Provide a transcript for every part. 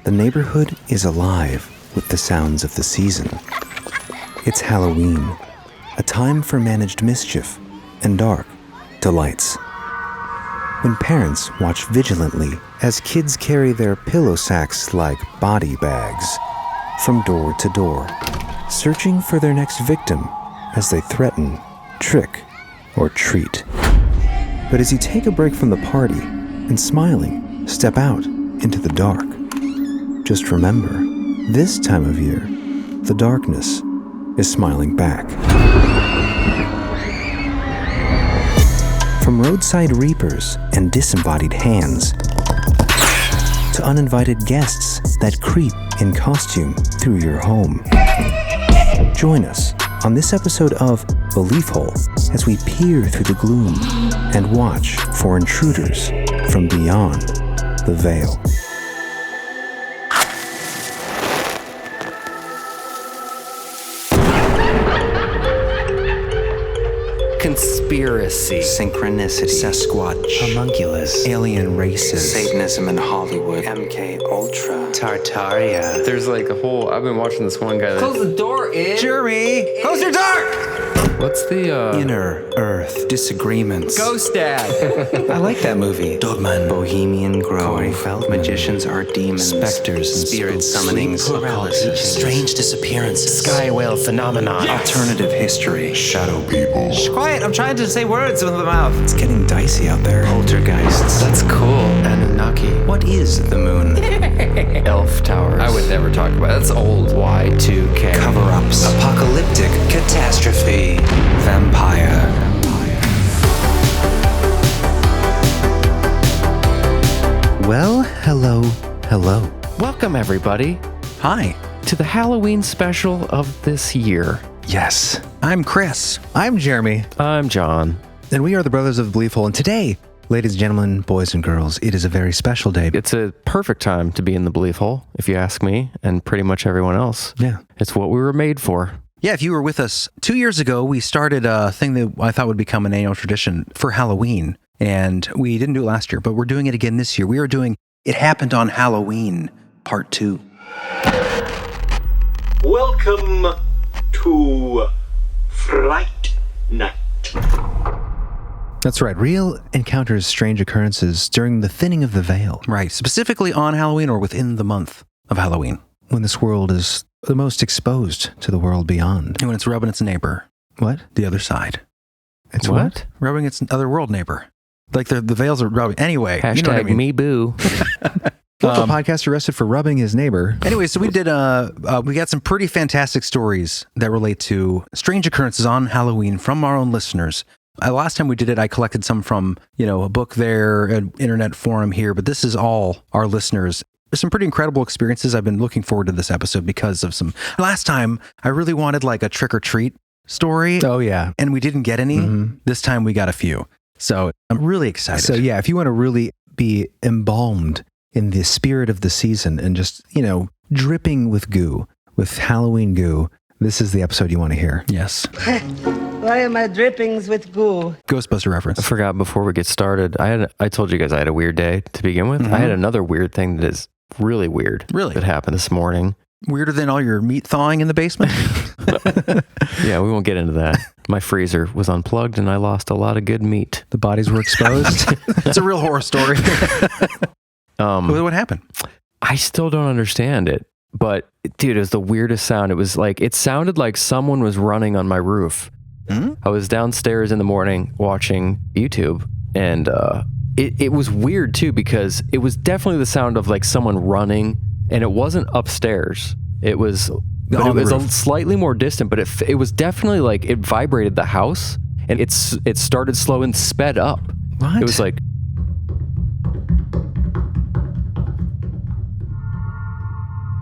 the neighborhood is alive with the sounds of the season. It's Halloween, a time for managed mischief and dark delights. When parents watch vigilantly as kids carry their pillow sacks like body bags from door to door, searching for their next victim as they threaten, trick, or treat. But as you take a break from the party and smiling, step out into the dark, just remember, this time of year, the darkness is smiling back. From roadside reapers and disembodied hands to uninvited guests that creep in costume through your home. Join us on this episode of Belief Hole as we peer through the gloom and watch for intruders from beyond the veil. Conspiracy, Synchronicity, Sasquatch, homunculus, alien races, Satanism in Hollywood, MK Ultra, Tartaria. There's like a whole. I've been watching this one guy. Close the door, Jeremy, close your door! What's the Inner Earth Disagreements. Ghost Dad. I like that movie. Dogman, Bohemian Grove, Feldman. Magicians are demons, Specters and spirit spooks. summonings, Sleep paralysis, strange disappearances, sky whale phenomenon, alternative history, shadow people. Shh, quiet! I'm trying to say words with my mouth. It's getting dicey out there. Poltergeists. That's cool. Anunnaki. What is the moon? Elf towers. I would never talk about it. That's old. Y2K. Cover-ups. Apocalyptic catastrophe. Vampire. Well, hello. Welcome everybody Hi. to the Halloween special of this year. Yes, I'm Chris. I'm Jeremy. I'm John. And we are the Brothers of the Belief Hole. And today, ladies and gentlemen, boys and girls, it is a very special day. It's a perfect time to be in the belief hole, if you ask me, and pretty much everyone else. Yeah. It's what we were made for. Yeah, if you were with us 2 years ago, we started a thing that I thought would become an annual tradition for Halloween. And we didn't do it last year, but we're doing it again this year. We are doing It Happened on Halloween, Part 2. Welcome to Fright Night. That's right. Real encounters, strange occurrences during the thinning of the veil. Right. Specifically on Halloween or within the month of Halloween, when this world is the most exposed to the world beyond. And when it's rubbing its neighbor. What? The other side. It's what? Rubbing its other world neighbor. Like the veils are rubbing. Anyway. Hashtag you know what I mean. me boo. Local podcast arrested for rubbing his neighbor. Anyway, so we did we got some pretty fantastic stories that relate to strange occurrences on Halloween from our own listeners. Last time we did it, I collected some from, a book there, an internet forum here, but this is all our listeners. There's some pretty incredible experiences. I've been looking forward to this episode because of some. Last time, I really wanted like a trick or treat story. Oh, yeah. And we didn't get any. Mm-hmm. This time we got a few. So I'm really excited. So yeah, if you want to really be embalmed in the spirit of the season and just, dripping with goo, with Halloween goo, this is the episode you want to hear. Yes. Why am I drippings with goo? Ghostbuster reference. I forgot before we get started. I told you guys I had a weird day to begin with. Mm-hmm. I had another weird thing that is really weird. Really? That happened this morning. Weirder than all your meat thawing in the basement? Yeah, we won't get into that. My freezer was unplugged and I lost a lot of good meat. The bodies were exposed? It's a real horror story. What happened? I still don't understand it. But, dude, it was the weirdest sound. It was like, it sounded like someone was running on my roof. Hmm? I was downstairs in the morning watching YouTube, and it was weird, too, because it was definitely the sound of, like, someone running, and it wasn't upstairs. It was, but it was slightly more distant, but it was definitely, like, it vibrated the house, and it started slow and sped up. What? It was like...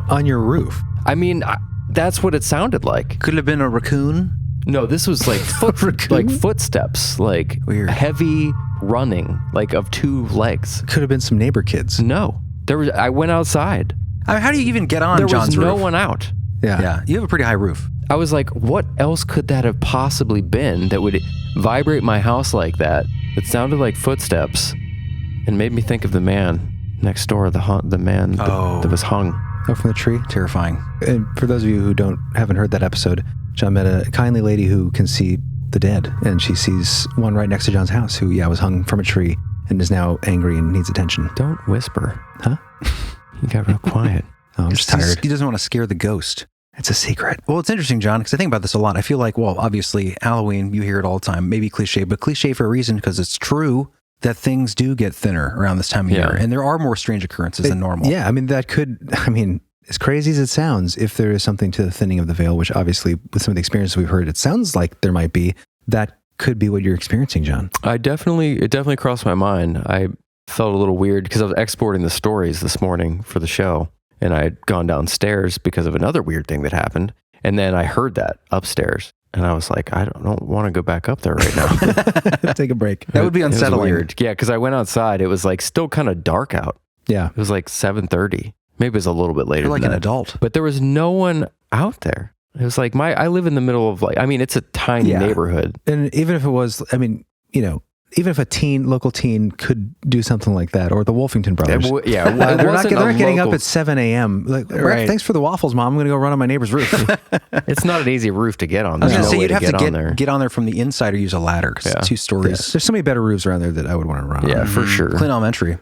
On your roof? I mean, that's what it sounded like. Could it have been a raccoon? No, this was like footsteps, like weird, heavy running, like of two legs. Could have been some neighbor kids. No, I went outside. How do you even get on John's roof? There was no one out. Yeah. You have a pretty high roof. I was like, what else could that have possibly been that would vibrate my house like that? It sounded like footsteps and made me think of the man next door, the man that was hung. Oh, from the tree? Terrifying. And for those of you who haven't heard that episode, John met a kindly lady who can see the dead, and she sees one right next to John's house who, was hung from a tree and is now angry and needs attention. Don't whisper. Huh? You got real quiet. Oh, I'm just tired. He doesn't want to scare the ghost. It's a secret. Well, it's interesting, John, because I think about this a lot. I feel like, well, obviously, Halloween, you hear it all the time. Maybe cliche, but cliche for a reason, because it's true that things do get thinner around this time of year. And there are more strange occurrences than normal. Yeah, as crazy as it sounds, if there is something to the thinning of the veil, which obviously with some of the experiences we've heard, it sounds like there might be, that could be what you're experiencing, John. It definitely crossed my mind. I felt a little weird because I was exporting the stories this morning for the show, and I had gone downstairs because of another weird thing that happened. And then I heard that upstairs, and I was like, I don't want to go back up there right now. Take a break. That would be unsettling. It was weird. Yeah, because I went outside. It was like still kind of dark out. Yeah. It was like 7:30. Maybe it was a little bit later. You're like than an that. adult. But there was no one out there. It was like I live in the middle of it's a tiny neighborhood. And even if it was, even if a local teen could do something like that, or the Wolfington brothers. Yeah. They're not getting up at 7 a.m. Like, right. Thanks for the waffles, Mom. I'm going to go run on my neighbor's roof. It's not an easy roof to get on. I was going to There's no say, way you'd have to get on there from the inside or use a ladder, because it's 2 stories. Yeah. There's so many better roofs around there that I would want to run on. Yeah, for sure. Clint Elementary.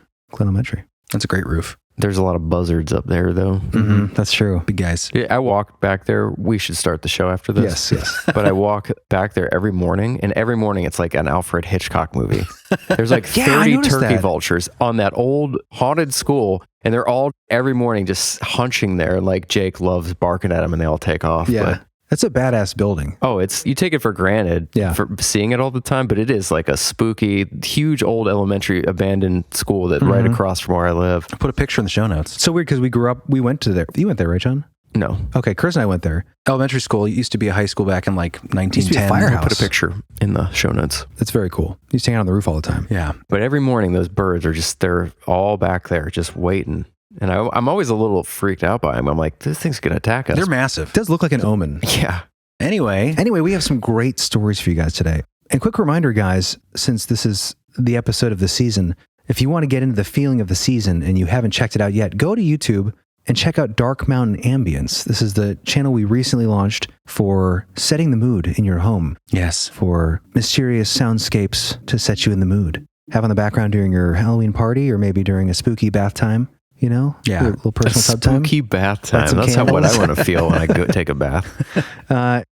That's a great roof. There's a lot of buzzards up there, though. Mm-hmm. That's true. Big guys. Yeah, I walked back there. We should start the show after this. Yes. But I walk back there every morning, and every morning it's like an Alfred Hitchcock movie. There's like 30 turkey vultures on that old haunted school, and they're all every morning just hunching there. Like Jake loves barking at them, and they all take off. Yeah. But, that's a badass building. Oh, you take it for granted for seeing it all the time, but it is like a spooky, huge old elementary abandoned school that right across from where I live. I'll put a picture in the show notes. So weird, because we went to there. You went there, right, John? No. Okay, Chris and I went there. Elementary school used to be a high school back in like 1910. Used to be a firehouse. I'll put a picture in the show notes. It's very cool. You used to hang out on the roof all the time. Yeah. But every morning those birds are they're all back there just waiting. And I'm always a little freaked out by them. I'm like, this thing's going to attack us. They're massive. It does look like an omen. Yeah. Anyway, we have some great stories for you guys today. And quick reminder, guys, since this is the episode of the season, if you want to get into the feeling of the season and you haven't checked it out yet, go to YouTube and check out Dark Mountain Ambience. This is the channel we recently launched for setting the mood in your home. Yes. For mysterious soundscapes to set you in the mood. Have on the background during your Halloween party, or maybe during a spooky bath time. Yeah. A little personal tub time. Spooky bath time. That's what I want to feel when I go take a bath.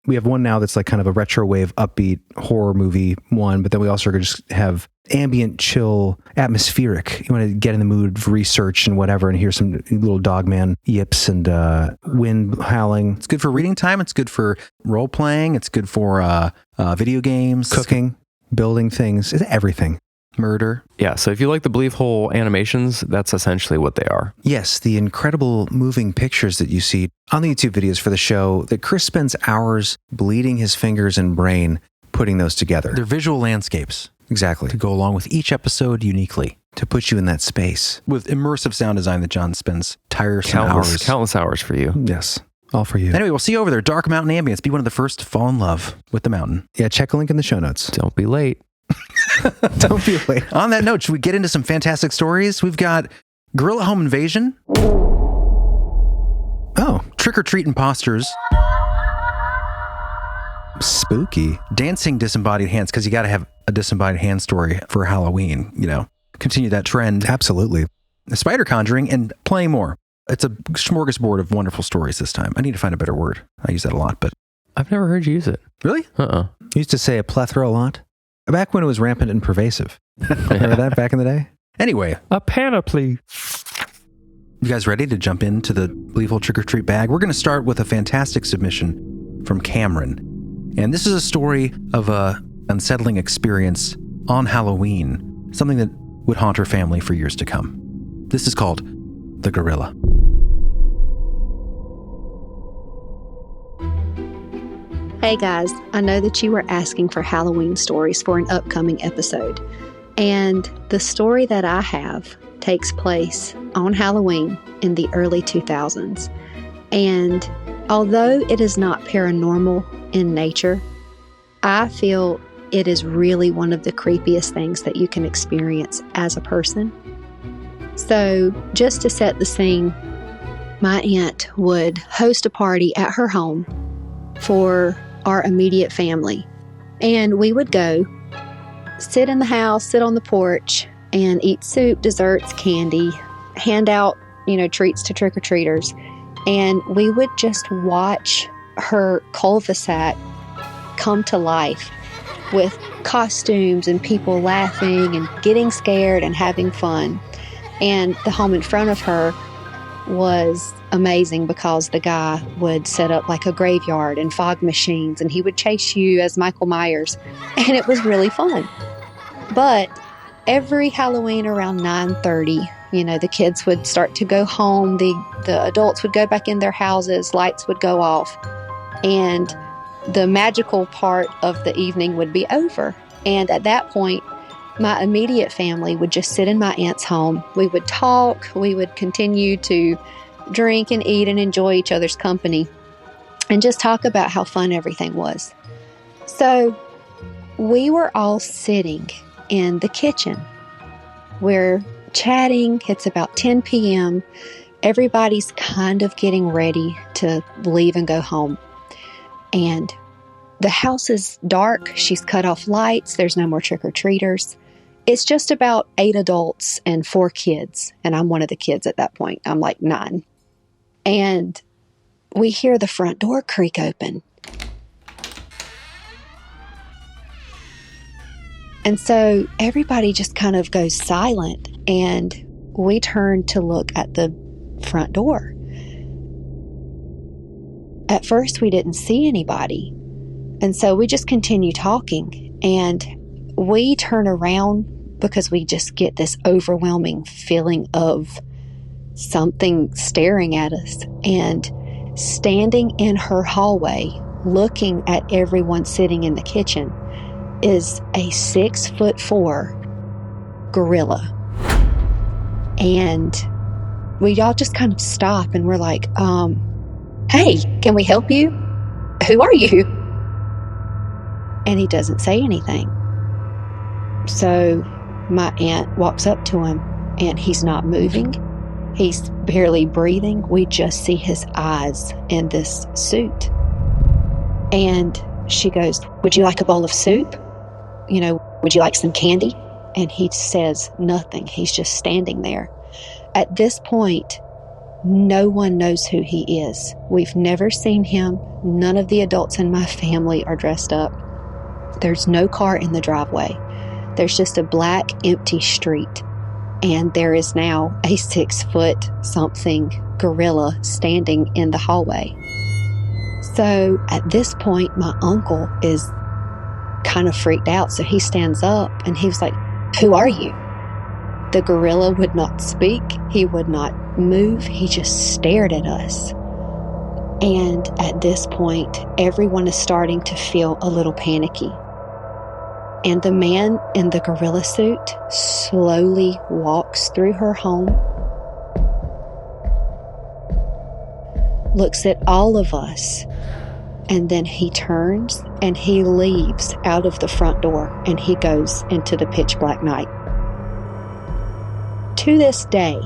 We have one now that's like kind of a retro wave, upbeat horror movie one, but then we also just have ambient, chill, atmospheric. You want to get in the mood for research and whatever, and hear some little dogman yips and wind howling. It's good for reading time. It's good for role playing. It's good for video games, cooking, building things. It's everything. Murder. Yeah, so if you like the Believe Hole animations, that's essentially what they are. Yes, the incredible moving pictures that you see on the YouTube videos for the show that Chris spends hours bleeding his fingers and brain putting those together. They're visual landscapes. Exactly. To go along with each episode uniquely. To put you in that space. With immersive sound design that John spends countless hours for you. Yes. All for you. Anyway, we'll see you over there. Dark Mountain Ambience. Be one of the first to fall in love with the mountain. Yeah, check a link in the show notes. Don't be late. Don't be late. On that note, should we get into some fantastic stories? We've got Gorilla Home Invasion. Oh. Trick-or-treat Imposters. Spooky. Dancing Disembodied Hands, because you got to have a disembodied hand story for Halloween, Continue that trend. Absolutely. The Spider Conjuring, and plenty more. It's a smorgasbord of wonderful stories this time. I need to find a better word. I use that a lot, but... I've never heard you use it. Really? You used to say a plethora a lot. Back when it was rampant and pervasive. Remember that back in the day? Anyway. A panoply. You guys ready to jump into the Believable Trick-or-Treat bag? We're going to start with a fantastic submission from Cameron. And this is a story of a unsettling experience on Halloween. Something that would haunt her family for years to come. This is called The Gorilla. Hey guys, I know that you were asking for Halloween stories for an upcoming episode. And the story that I have takes place on Halloween in the early 2000s. And although it is not paranormal in nature, I feel it is really one of the creepiest things that you can experience as a person. So just to set the scene, my aunt would host a party at her home for our immediate family. And we would go sit in the house, sit on the porch, and eat soup, desserts, candy, hand out, treats to trick-or-treaters. And we would just watch her cul-de-sac come to life with costumes and people laughing and getting scared and having fun. And the home in front of her was amazing because the guy would set up like a graveyard and fog machines, and he would chase you as Michael Myers, and it was really fun. But every Halloween around 9:30, the kids would start to go home, the adults would go back in their houses, lights would go off, and the magical part of the evening would be over. And at that point, my immediate family would just sit in my aunt's home. We would talk, we would continue to drink and eat and enjoy each other's company and just talk about how fun everything was. So we were all sitting in the kitchen. We're chatting. It's about 10 p.m. Everybody's kind of getting ready to leave and go home. And the house is dark. She's cut off lights. There's no more trick-or-treaters. It's just about 8 adults and 4 kids. And I'm one of the kids at that point. I'm like 9. And we hear the front door creak open. And so everybody just kind of goes silent. And we turn to look at the front door. At first, we didn't see anybody. And so we just continue talking. And we turn around because we just get this overwhelming feeling of something staring at us. And standing in her hallway, looking at everyone sitting in the kitchen, is a 6'4" gorilla. And we all just kind of stop and we're like, hey, can we help you? Who are you? And he doesn't say anything. So my aunt walks up to him and he's not moving. He's barely breathing. We just see his eyes in this suit. And she goes, would you like a bowl of soup? Would you like some candy? And he says nothing. He's just standing there. At this point, no one knows who he is. We've never seen him. None of the adults in my family are dressed up. There's no car in the driveway. There's just a black, empty street. And there is now a 6'something gorilla standing in the hallway. So at this point, my uncle is kind of freaked out. So he stands up and he was like, who are you? The gorilla would not speak. He would not move. He just stared at us. And at this point, everyone is starting to feel a little panicky. And the man in the gorilla suit slowly walks through her home, looks at all of us, and then he turns and he leaves out of the front door and he goes into the pitch black night. To this day,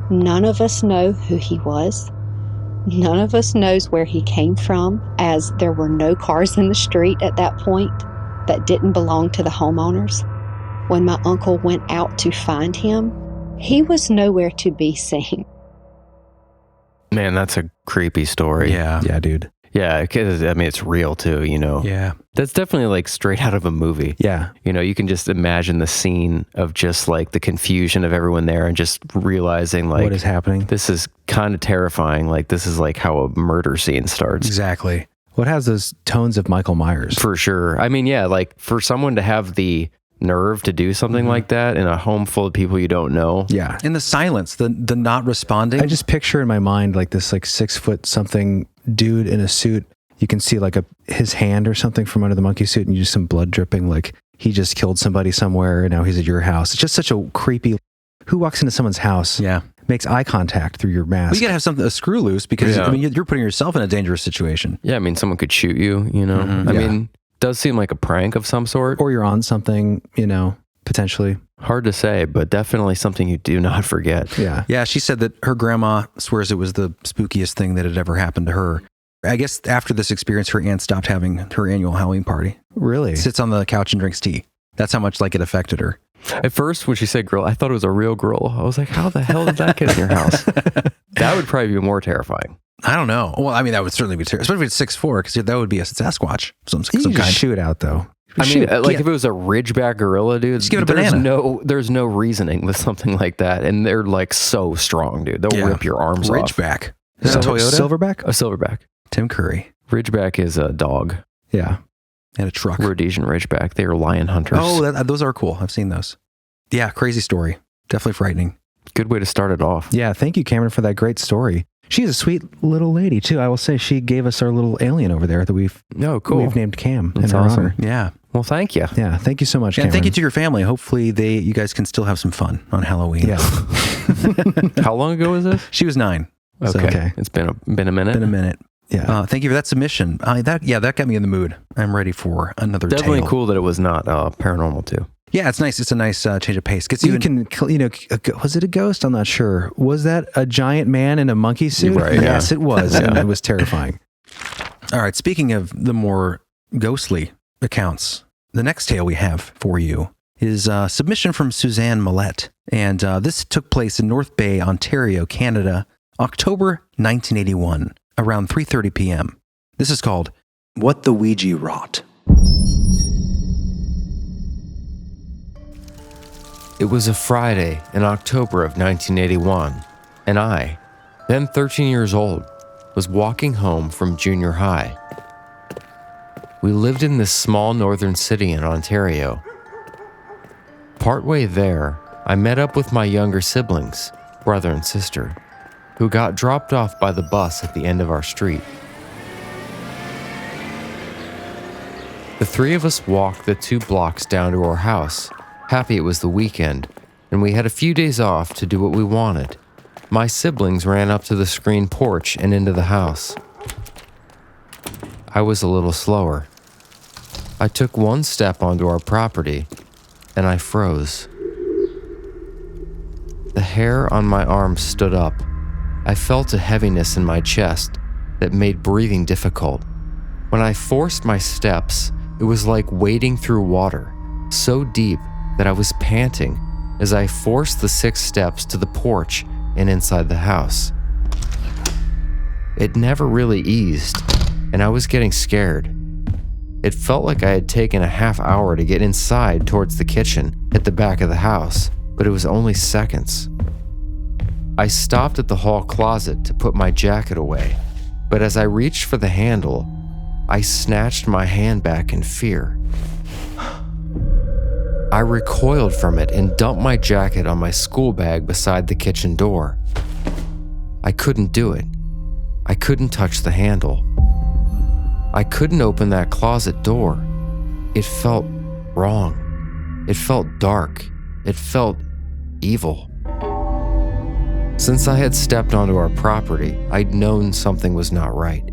none of us know who he was. None of us knows where he came from, as there were no cars in the street at that point that didn't belong to the homeowners. When my uncle went out to find him, he was nowhere to be seen. Man, that's a creepy story. Yeah, dude. Yeah, because it's real too, Yeah. That's definitely like straight out of a movie. Yeah. You can just imagine the scene of just like the confusion of everyone there and just realizing like what is happening. This is kind of terrifying. Like this is like how a murder scene starts. Exactly. What has those tones of Michael Myers? For sure. Like for someone to have the nerve to do something like that in a home full of people you don't know. Yeah. In the silence, the not responding. I just picture in my mind like this 6'something dude in a suit. You can see like his hand or something from under the monkey suit and just some blood dripping, like he just killed somebody somewhere and now he's at your house. It's just such a creepy, who walks into someone's house, makes eye contact through your mask. Well, you gotta have a screw loose because you're putting yourself in a dangerous situation. Yeah, someone could shoot you, I mean, does seem like a prank of some sort. Or you're on something, potentially. Hard to say, but definitely something you do not forget. Yeah. Yeah, she said that her grandma swears it was the spookiest thing that had ever happened to her. I guess after this experience, her aunt stopped having her annual Halloween party. Really? Sits on the couch and drinks tea. That's how much like it affected her. At first, when she said girl, I thought it was a real girl. I was like, how the hell did that get in your house? That would probably be more terrifying. I don't know. Well, I mean, that would certainly be terrible, especially if it's 6'4", because that would be a Sasquatch. Some You can kind. just shoot out, though. I mean, like if it was a ridgeback gorilla, dude, Just give it a banana. There's no reasoning with something like that. And they're like so strong, dude. They'll rip your arms off. Ridgeback. Is that Toyota? Silverback? A silverback. Tim Curry. Ridgeback is a dog. Yeah. And a truck. Rhodesian ridgeback. They are lion hunters. Oh, those are cool. I've seen those. Yeah, crazy story. Definitely frightening. Good way to start it off. Yeah, thank you, Cameron, for that great story. She's a sweet little lady, too. I will say she gave us our little alien over there that we've named Cam That's in her awesome. honor. Yeah. Well, thank you. Yeah, thank you so much, Cameron. And thank you to your family. Hopefully you guys can still have some fun on Halloween. Yeah. How long ago was this? She was 9. Okay. So, Okay. It's been a minute. been a minute. Yeah. Thank you for that submission. That got me in the mood. I'm ready for another Definitely tale. cool that it was not paranormal too. Yeah, it's nice. It's a nice change of pace. Gets You can, was it a ghost? I'm not sure. Was that a giant man in a monkey suit? Right, Yes, yeah. it was. And it was terrifying. All right. Speaking of the more ghostly accounts, the next tale we have for you is a submission from Suzanne Mallette. And this took place in North Bay, Ontario, Canada, October 1981, around 3:30 p.m. This is called What the Ouija Wrought. It was a Friday in October of 1981, and I, then 13 years old, was walking home from junior high. We lived in this small northern city in Ontario. Partway there, I met up with my younger siblings, brother and sister, who got dropped off by the bus at the end of our street. The three of us walked the 2 blocks down to our house, happy it was the weekend, and we had a few days off to do what we wanted. My siblings ran up to the screen porch and into the house. I was a little slower. I took 1 step onto our property, and I froze. The hair on my arm stood up. I felt a heaviness in my chest that made breathing difficult. When I forced my steps, it was like wading through water, so deep that I was panting as I forced the 6 steps to the porch and inside the house. It never really eased, and I was getting scared. It felt like I had taken a half hour to get inside towards the kitchen at the back of the house, but it was only seconds. I stopped at the hall closet to put my jacket away, but as I reached for the handle, I snatched my hand back in fear. I recoiled from it and dumped my jacket on my school bag beside the kitchen door. I couldn't do it. I couldn't touch the handle. I couldn't open that closet door. It felt wrong. It felt dark. It felt evil. Since I had stepped onto our property, I'd known something was not right.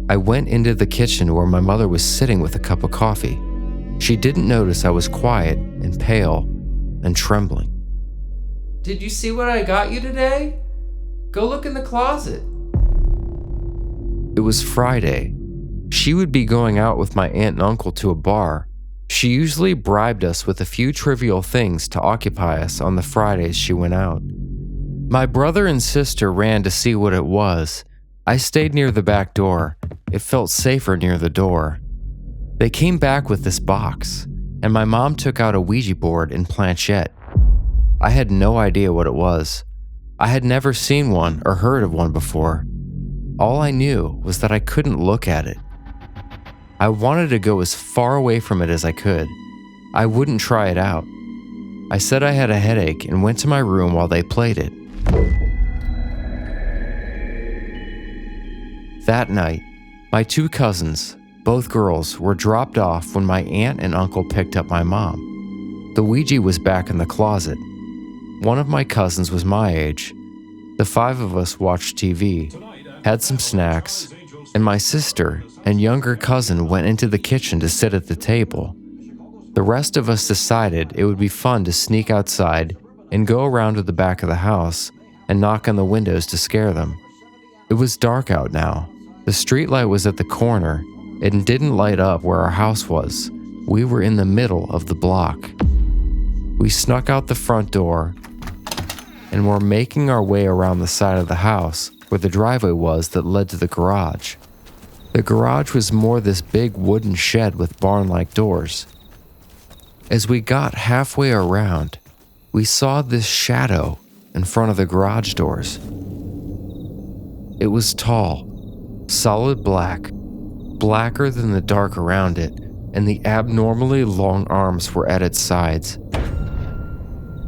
I went into the kitchen where my mother was sitting with a cup of coffee. She didn't notice I was quiet and pale and trembling. "Did you see what I got you today? Go look in the closet." It was Friday. She would be going out with my aunt and uncle to a bar. She usually bribed us with a few trivial things to occupy us on the Fridays she went out. My brother and sister ran to see what it was. I stayed near the back door. It felt safer near the door. They came back with this box, and my mom took out a Ouija board and planchette. I had no idea what it was. I had never seen one or heard of one before. All I knew was that I couldn't look at it. I wanted to go as far away from it as I could. I wouldn't try it out. I said I had a headache and went to my room while they played it. That night, my 2 cousins, both girls, were dropped off when my aunt and uncle picked up my mom. The Ouija was back in the closet. One of my cousins was my age. The 5 of us watched TV, had some snacks, and my sister and younger cousin went into the kitchen to sit at the table. The rest of us decided it would be fun to sneak outside and go around to the back of the house and knock on the windows to scare them. It was dark out now. The streetlight was at the corner and didn't light up where our house was. We were in the middle of the block. We snuck out the front door and were making our way around the side of the house where the driveway was that led to the garage. The garage was more this big wooden shed with barn-like doors. As we got halfway around, we saw this shadow in front of the garage doors. It was tall, solid black, blacker than the dark around it, and the abnormally long arms were at its sides.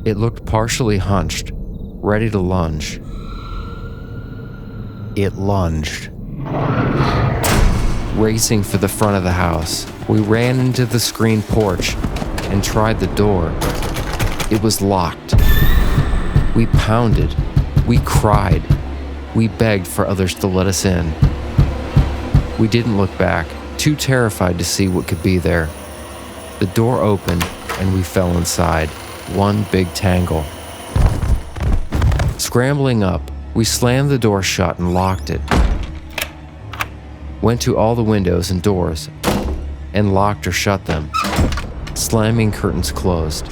It looked partially hunched, ready to lunge. It lunged. Racing for the front of the house, we ran into the screen porch and tried the door. It was locked. We pounded. We cried. We begged for others to let us in. We didn't look back, too terrified to see what could be there. The door opened and we fell inside, one big tangle. Scrambling up, we slammed the door shut and locked it. Went to all the windows and doors and locked or shut them, slamming curtains closed,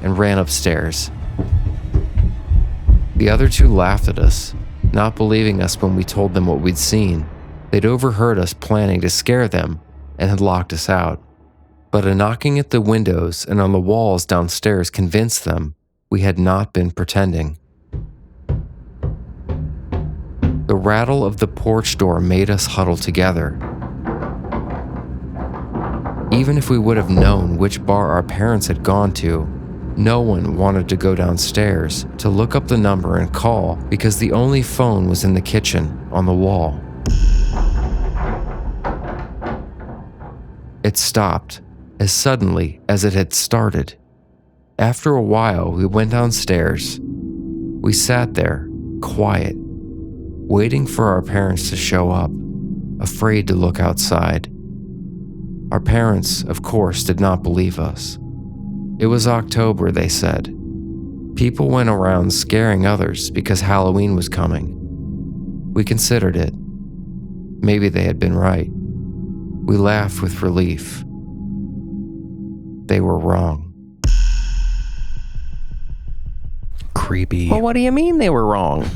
and ran upstairs. The other two laughed at us, not believing us when we told them what we'd seen. They'd overheard us planning to scare them and had locked us out. But a knocking at the windows and on the walls downstairs convinced them we had not been pretending. The rattle of the porch door made us huddle together. Even if we would have known which bar our parents had gone to, no one wanted to go downstairs to look up the number and call because the only phone was in the kitchen on the wall. It stopped as suddenly as it had started. After a while, we went downstairs. We sat there, quiet, waiting for our parents to show up, afraid to look outside. Our parents, of course, did not believe us. It was October, they said. People went around scaring others because Halloween was coming. We considered it. Maybe they had been right. We laughed with relief. They were wrong. Creepy. Well, what do you mean they were wrong?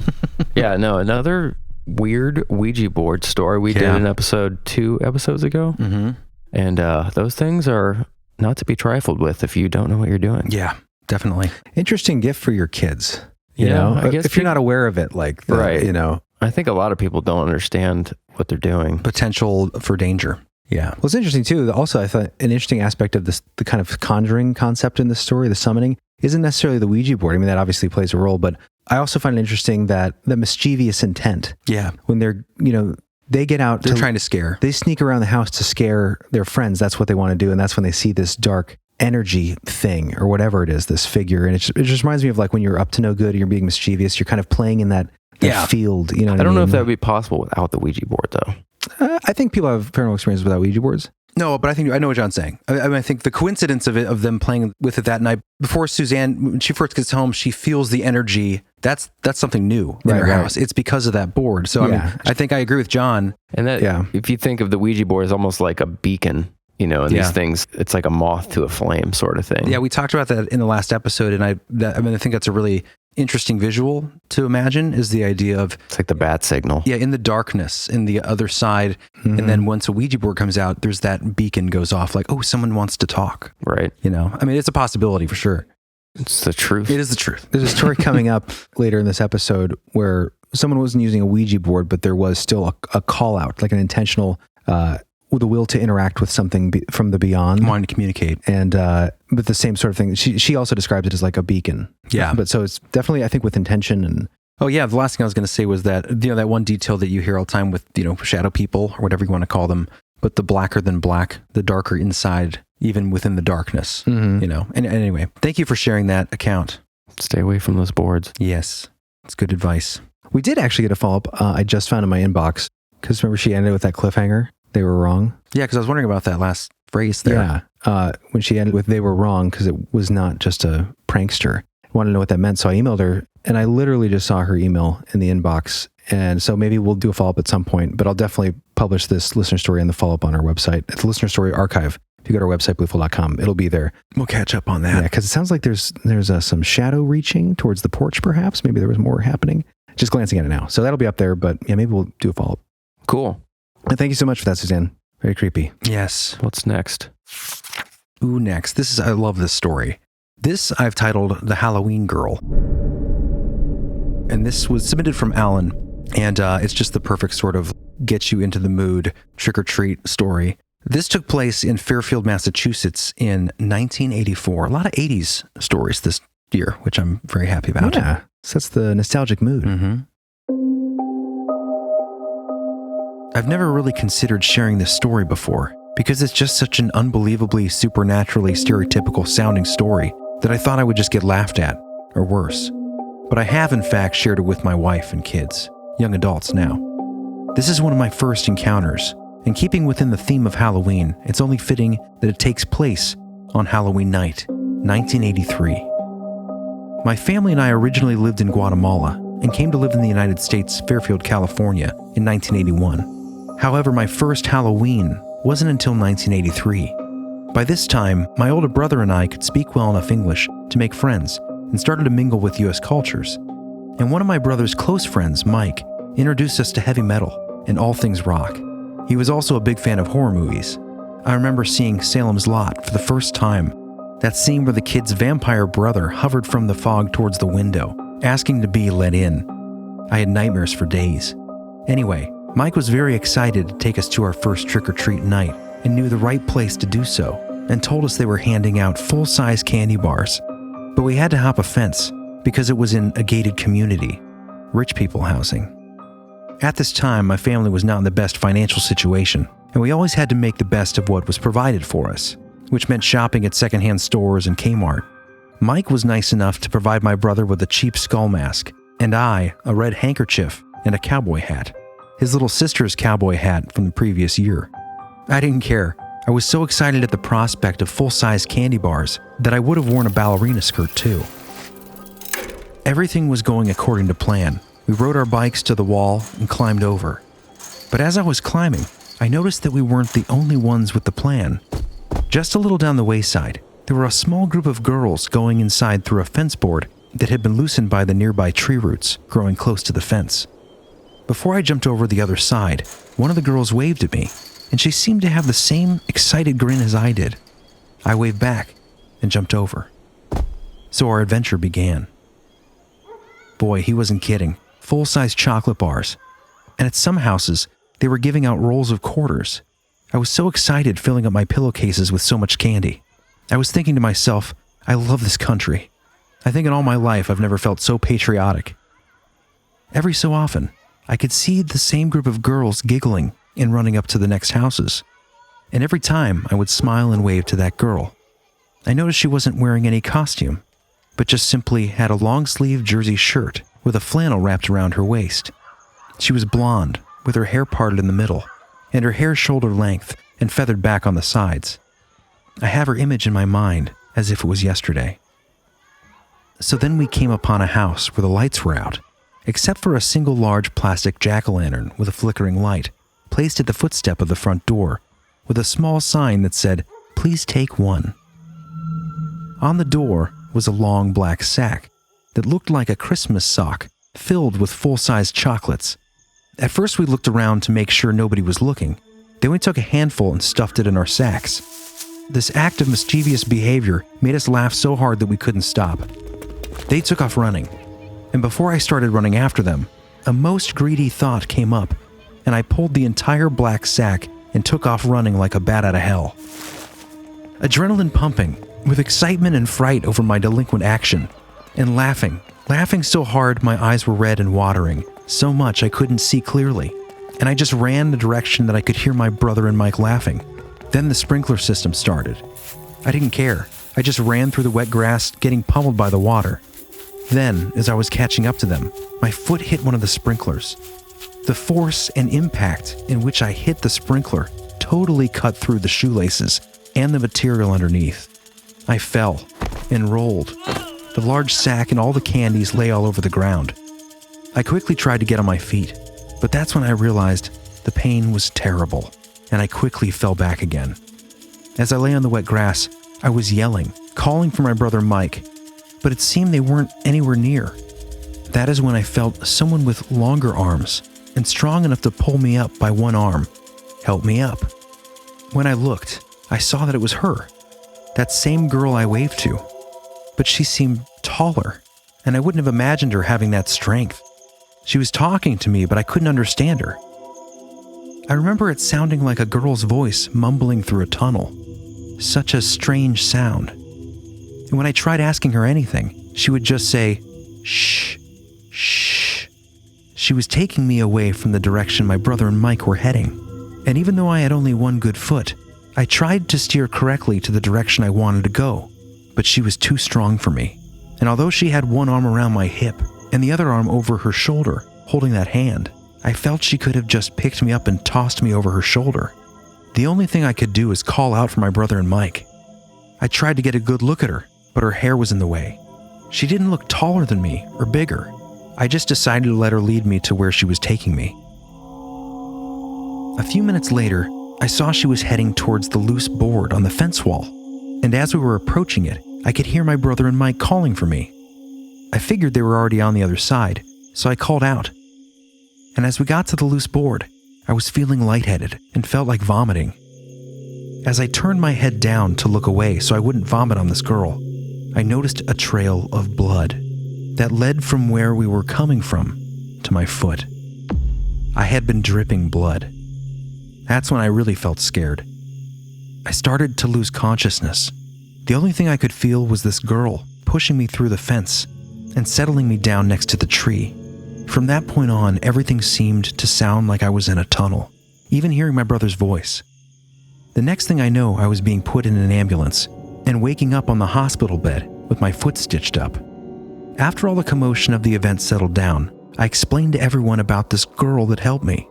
Yeah, no, another weird Ouija board story we did in episode 2 episodes ago. Mm-hmm. And those things are not to be trifled with if you don't know what you're doing. Yeah, definitely. Interesting gift for your kids. You Yeah, know, I guess if you're not aware of it, like, Right. you know, I think a lot of people don't understand what they're doing. potential for danger. Yeah. Well, it's interesting too. Also, I thought an interesting aspect of this, the kind of conjuring concept in this story, the summoning, isn't necessarily the Ouija board. I mean, that obviously plays a role, but I also find it interesting that the mischievous intent. Yeah. When they're, you know, they get out. They're trying to scare. They sneak around the house to scare their friends. That's what they want to do. And that's when they see this dark energy thing or whatever it is, this figure. And it just reminds me of like when you're up to no good and you're being mischievous, you're kind of playing in that field. You know what I don't know mean? if that would be possible without the Ouija board, though. I think people have paranormal experiences without Ouija boards. No, but I know what John's saying. I mean, I think the coincidence of them playing with it that night before Suzanne, when she first gets home, she feels the energy. That's something new in her house. It's because of that board. So I mean, I think I agree with John. And that, if you think of the Ouija board as almost like a beacon, you know, and these things, it's like a moth to a flame sort of thing. Yeah, we talked about that in the last episode, and I think that's a really interesting visual to imagine, is the idea of it's like the bat signal. Yeah, in the darkness, in the other side, and then once a Ouija board comes out, there's that beacon goes off, like, oh, someone wants to talk. Right. You know, I mean, it's a possibility for sure. It's the truth. It is the truth. There's a story coming up later in this episode where someone wasn't using a Ouija board, but there was still a call out, like an intentional, with the will to interact with something from the beyond, wanting to communicate, and but the same sort of thing. She also described it as like a beacon. Yeah, but so it's definitely, I think, with intention. And oh yeah, the last thing I was going to say was that, you know, that one detail that you hear all the time with, you know, shadow people or whatever you want to call them, but the blacker than black, the darker inside, even within the darkness. You know. And anyway, thank you for sharing that account. Stay away from those boards. Yes, it's good advice. We did actually get a follow up. I just found in my inbox because remember she ended with that cliffhanger. They were wrong. Yeah, because I was wondering about that last phrase there. Yeah. When she ended with, they were wrong because it was not just a prankster. I wanted to know what that meant. So I emailed her, and I literally just saw her email in the inbox. And so maybe we'll do a follow-up at some point, but I'll definitely publish this listener story and the follow-up on our website. It's the listener story archive. If you go to our website, bluefool.com, it'll be there. We'll catch up on that. Yeah, because it sounds like there's some shadow reaching towards the porch, perhaps. Maybe there was more happening. Just glancing at it now. So that'll be up there, but yeah, maybe we'll do a follow-up. Cool. And thank you so much for that, Suzanne. Very creepy. Yes. What's next? Ooh, next. I love this story. This I've titled The Halloween Girl. And this was submitted from Alan. And it's just the perfect sort of get you into the mood trick-or-treat story. This took place in Fairfield, Massachusetts in 1984. A lot of 80s stories this year, which I'm very happy about. Yeah, sets the nostalgic mood. Mm-hmm. I've never really considered sharing this story before because it's just such an unbelievably supernaturally stereotypical sounding story that I thought I would just get laughed at, or worse. But I have in fact shared it with my wife and kids, young adults now. This is one of my first encounters, and keeping within the theme of Halloween, it's only fitting that it takes place on Halloween night, 1983. My family and I originally lived in Guatemala and came to live in the United States, Fairfield, California, in 1981. However, my first Halloween wasn't until 1983. By this time, my older brother and I could speak well enough English to make friends and started to mingle with US cultures. And one of my brother's close friends, Mike, introduced us to heavy metal and all things rock. He was also a big fan of horror movies. I remember seeing Salem's Lot for the first time. That scene where the kid's vampire brother hovered from the fog towards the window, asking to be let in. I had nightmares for days. Anyway, Mike was very excited to take us to our first trick-or-treat night and knew the right place to do so, and told us they were handing out full-size candy bars. But we had to hop a fence because it was in a gated community, rich people housing. At this time, my family was not in the best financial situation, and we always had to make the best of what was provided for us, which meant shopping at secondhand stores and Kmart. Mike was nice enough to provide my brother with a cheap skull mask, and I a red handkerchief and a cowboy hat, his little sister's cowboy hat from the previous year. I didn't care. I was so excited at the prospect of full-size candy bars that I would have worn a ballerina skirt too. Everything was going according to plan. We rode our bikes to the wall and climbed over. But as I was climbing, I noticed that we weren't the only ones with the plan. Just a little down the wayside, there were a small group of girls going inside through a fence board that had been loosened by the nearby tree roots growing close to the fence. Before I jumped over the other side, one of the girls waved at me, and she seemed to have the same excited grin as I did. I waved back and jumped over. So our adventure began. Boy, he wasn't kidding. Full-size chocolate bars. And at some houses, they were giving out rolls of quarters. I was so excited filling up my pillowcases with so much candy. I was thinking to myself, I love this country. I think in all my life I've never felt so patriotic. Every so often, I could see the same group of girls giggling and running up to the next houses. And every time I would smile and wave to that girl. I noticed she wasn't wearing any costume, but just simply had a long-sleeved jersey shirt with a flannel wrapped around her waist. She was blonde, with her hair parted in the middle, and her hair shoulder length and feathered back on the sides. I have her image in my mind as if it was yesterday. So then we came upon a house where the lights were out, except for a single large plastic jack-o'-lantern with a flickering light, placed at the footstep of the front door, with a small sign that said, "Please take one." On the door was a long black sack that looked like a Christmas sock filled with full-size chocolates. At first we looked around to make sure nobody was looking. Then we took a handful and stuffed it in our sacks. This act of mischievous behavior made us laugh so hard that we couldn't stop. They took off running, and before I started running after them, a most greedy thought came up, and I pulled the entire black sack and took off running like a bat out of hell. Adrenaline pumping, with excitement and fright over my delinquent action, and laughing so hard my eyes were red and watering, so much I couldn't see clearly, and I just ran the direction that I could hear my brother and Mike laughing. Then the sprinkler system started. I didn't care. I just ran through the wet grass, getting pummeled by the water. Then, as I was catching up to them, my foot hit one of the sprinklers. The force and impact in which I hit the sprinkler totally cut through the shoelaces and the material underneath. I fell and rolled. The large sack and all the candies lay all over the ground. I quickly tried to get on my feet, but that's when I realized the pain was terrible, and I quickly fell back again. As I lay on the wet grass, I was yelling, calling for my brother Mike, but it seemed they weren't anywhere near. That is when I felt someone with longer arms and strong enough to pull me up by one arm help me up. When I looked, I saw that it was her, that same girl I waved to, but she seemed taller, and I wouldn't have imagined her having that strength. She was talking to me, but I couldn't understand her. I remember it sounding like a girl's voice mumbling through a tunnel. Such a strange sound. And when I tried asking her anything, she would just say, shh, shh. She was taking me away from the direction my brother and Mike were heading. And even though I had only one good foot, I tried to steer correctly to the direction I wanted to go, but she was too strong for me. And although she had one arm around my hip and the other arm over her shoulder, holding that hand, I felt she could have just picked me up and tossed me over her shoulder. The only thing I could do was call out for my brother and Mike. I tried to get a good look at her, but her hair was in the way. She didn't look taller than me or bigger. I just decided to let her lead me to where she was taking me. A few minutes later, I saw she was heading towards the loose board on the fence wall, and as we were approaching it, I could hear my brother and Mike calling for me. I figured they were already on the other side, so I called out. And as we got to the loose board, I was feeling lightheaded and felt like vomiting. As I turned my head down to look away so I wouldn't vomit on this girl, I noticed a trail of blood that led from where we were coming from to my foot. I had been dripping blood. That's when I really felt scared. I started to lose consciousness. The only thing I could feel was this girl pushing me through the fence and settling me down next to the tree. From that point on, everything seemed to sound like I was in a tunnel, even hearing my brother's voice. The next thing I know, I was being put in an ambulance and waking up on the hospital bed with my foot stitched up. After all the commotion of the event settled down, I explained to everyone about this girl that helped me,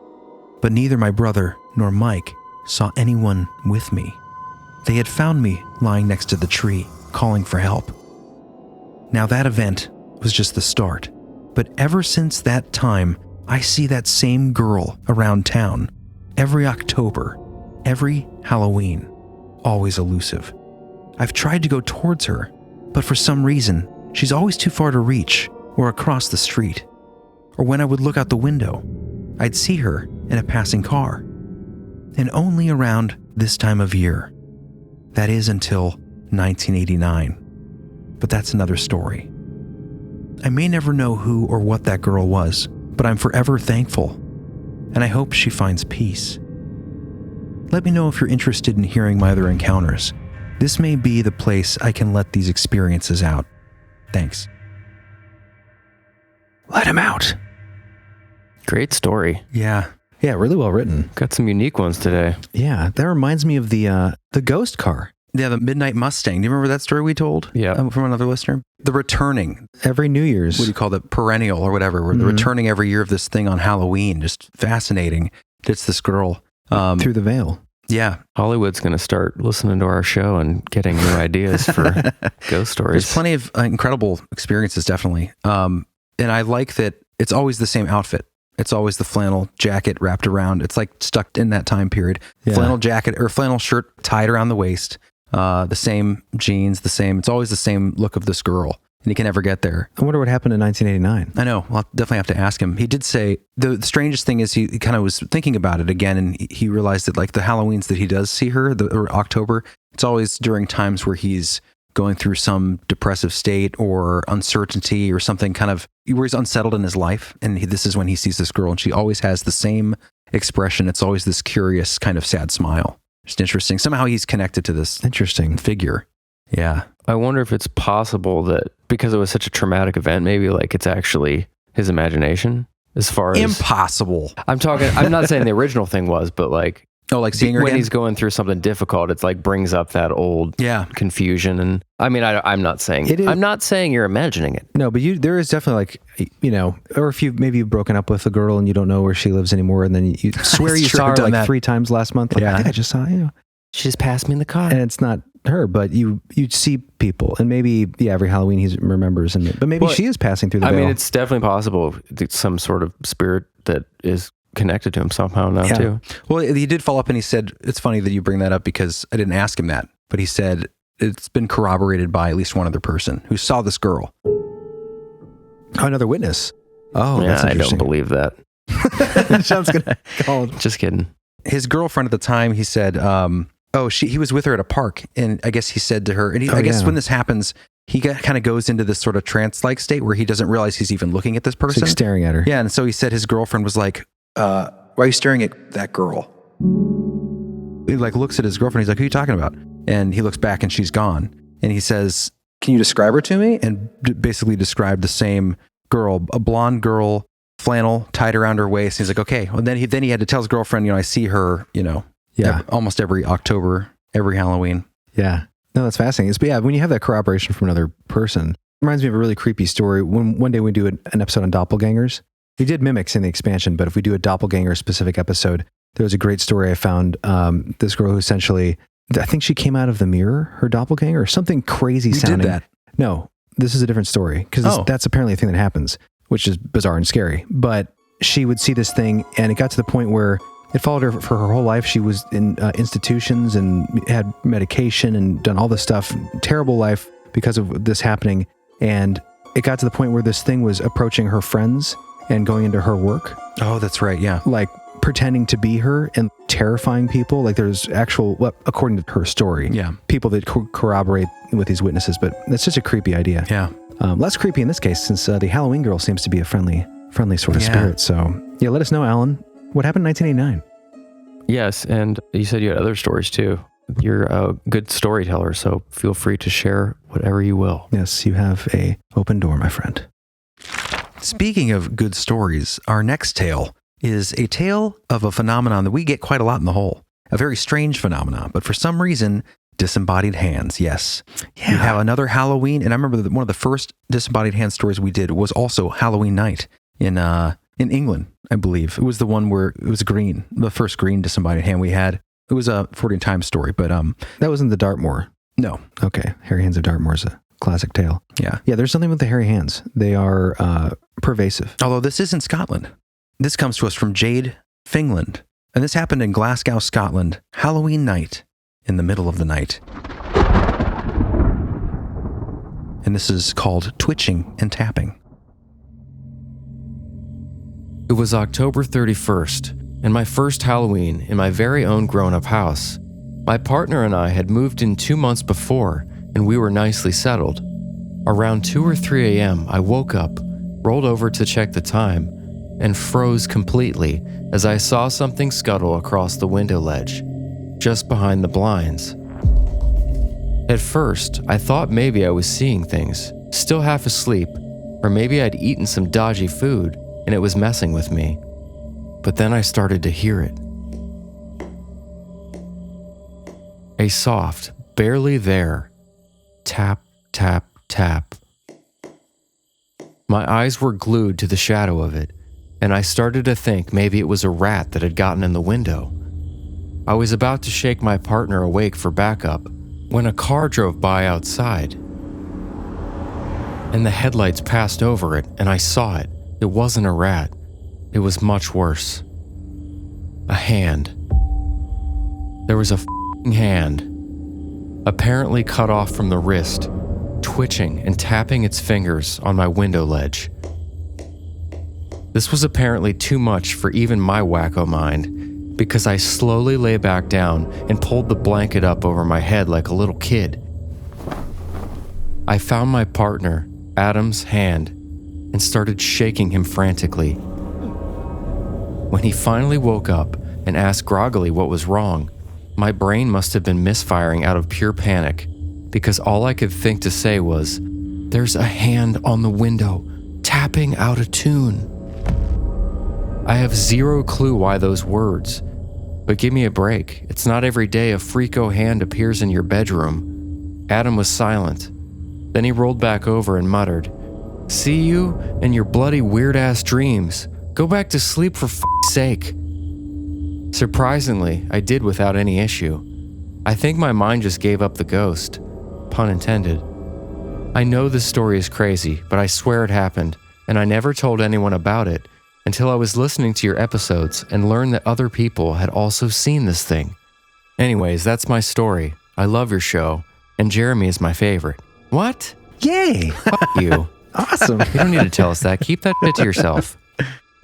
but neither my brother nor Mike saw anyone with me. They had found me lying next to the tree, calling for help. Now that event was just the start, but ever since that time, I see that same girl around town, every October, every Halloween, always elusive. I've tried to go towards her, but for some reason, she's always too far to reach or across the street. Or when I would look out the window, I'd see her in a passing car. And only around this time of year. That is until 1989. But that's another story. I may never know who or what that girl was, but I'm forever thankful. And I hope she finds peace. Let me know if you're interested in hearing my other encounters. This may be the place I can let these experiences out. Thanks. Let him out. Great story. Yeah. Yeah, really well written. Got some unique ones today. Yeah, that reminds me of the ghost car. Yeah, the Midnight Mustang. Do you remember that story we told? Yeah. From another listener? The returning. Every New Year's. What do you call it? Perennial or whatever. Where the returning every year of this thing on Halloween. Just fascinating. It's this girl. Through the veil. Yeah. Hollywood's going to start listening to our show and getting new ideas for ghost stories. There's plenty of incredible experiences, definitely. And I like that it's always the same outfit. It's always the flannel jacket wrapped around. It's like stuck in that time period. Yeah. Flannel jacket or flannel shirt tied around the waist. The same jeans, it's always the same look of this girl. And he can never get there. I wonder what happened in 1989. I know. I'll definitely have to ask him. He did say, the strangest thing is he kind of was thinking about it again, and he realized that like the Halloweens that he does see her, or October, it's always during times where he's going through some depressive state or uncertainty or something kind of where he's unsettled in his life. And this is when he sees this girl, and she always has the same expression. It's always this curious kind of sad smile. Just interesting. Somehow he's connected to this interesting figure. Yeah. I wonder if it's possible that because it was such a traumatic event, maybe like it's actually his imagination as far as... Impossible. I'm not saying the original thing was, but like... Oh, like seeing her when again? he's going through something difficult, it's like brings up that old confusion. And I mean, I'm not saying I'm not saying you're imagining it. No, but there is definitely like, you know, or if maybe you've broken up with a girl and you don't know where she lives anymore, and then you swear you saw her like 3 times last month. Like, I think I just saw you. She just passed me in the car. And it's not her, but you see people, and maybe every Halloween he remembers, but maybe she is passing through the veil. I mean, it's definitely possible some sort of spirit that is connected to him somehow now too. Well, he did follow up and he said, it's funny that you bring that up because I didn't ask him that, but he said it's been corroborated by at least one other person who saw this girl. Oh, another witness. Oh, yeah, that's I interesting. don't believe that. Sean's gonna call. Just kidding. His girlfriend at the time, he said, he was with her at a park, and I guess he said to her, and I guess when this happens, he kind of goes into this sort of trance-like state where he doesn't realize he's even looking at this person. He's staring at her. Yeah, and so he said his girlfriend was like, why are you staring at that girl? He like looks at his girlfriend. He's like, who are you talking about? And he looks back and she's gone. And he says, can you describe her to me? And basically described the same girl, a blonde girl, flannel tied around her waist. He's like, okay. Well, then he had to tell his girlfriend, I see her, almost every October, every Halloween. Yeah. No, that's fascinating. But when you have that corroboration from another person, it reminds me of a really creepy story. When one day we do an episode on doppelgangers, we did mimics in the expansion, but if we do a doppelganger specific episode, there was a great story I found. This girl who essentially, I think she came out of the mirror, her doppelganger, or something crazy sounding. Did that? No, this is a different story because that's apparently a thing that happens, which is bizarre and scary. But she would see this thing, and it got to the point where it followed her for her whole life. She was in institutions and had medication and done all this stuff. Terrible life because of this happening. And it got to the point where this thing was approaching her friends and going into her work. Oh, that's right. Yeah. Like pretending to be her and terrifying people. Like there's according to her story, people that corroborate with these witnesses, but that's just a creepy idea. Yeah. Less creepy in this case, since the Halloween girl seems to be a friendly sort of spirit. So let us know, Alan. What happened in 1989? Yes, and you said you had other stories too. You're a good storyteller, so feel free to share whatever you will. Yes, you have a open door, my friend. Speaking of good stories, our next tale is a tale of a phenomenon that we get quite a lot in the hole. A very strange phenomenon, but for some reason, disembodied hands. Yes. Yeah. We have another Halloween, and I remember that one of the first disembodied hand stories we did was also Halloween night in England, I believe. It was the one where it was green, the first green disembodied hand we had. It was a 14 times story, but that wasn't the Dartmoor. No. Okay. Hairy Hands of Dartmoor is a classic tale. Yeah. Yeah, there's something with the hairy hands. They are pervasive. Although this is in Scotland. This comes to us from Jade, Fingland. And this happened in Glasgow, Scotland, Halloween night, in the middle of the night. And this is called twitching and tapping. It was October 31st, and my first Halloween in my very own grown-up house. My partner and I had moved in 2 months before, and we were nicely settled. Around 2 or 3 a.m., I woke up, rolled over to check the time, and froze completely as I saw something scuttle across the window ledge, just behind the blinds. At first, I thought maybe I was seeing things, still half asleep, or maybe I'd eaten some dodgy food and it was messing with me. But then I started to hear it. A soft, barely there, tap, tap, tap. My eyes were glued to the shadow of it, and I started to think maybe it was a rat that had gotten in the window. I was about to shake my partner awake for backup when a car drove by outside, and the headlights passed over it, and I saw it. It wasn't a rat. It was much worse. A hand. There was a f***ing hand, apparently cut off from the wrist, twitching and tapping its fingers on my window ledge. This was apparently too much for even my wacko mind, because I slowly lay back down and pulled the blanket up over my head like a little kid. I found my partner, Adam's hand, and started shaking him frantically. When he finally woke up and asked groggily what was wrong, my brain must have been misfiring out of pure panic, because all I could think to say was, "There's a hand on the window, tapping out a tune." I have zero clue why those words, but give me a break. It's not every day a freako hand appears in your bedroom. Adam was silent. Then he rolled back over and muttered, "See you and your bloody weird-ass dreams. Go back to sleep for f***'s sake." Surprisingly, I did without any issue. I think my mind just gave up the ghost. Pun intended. I know this story is crazy, but I swear it happened, and I never told anyone about it until I was listening to your episodes and learned that other people had also seen this thing. Anyways, that's my story. I love your show, and Jeremy is my favorite. What? Yay! Fuck you. Awesome. You don't need to tell us that. Keep that shit to yourself.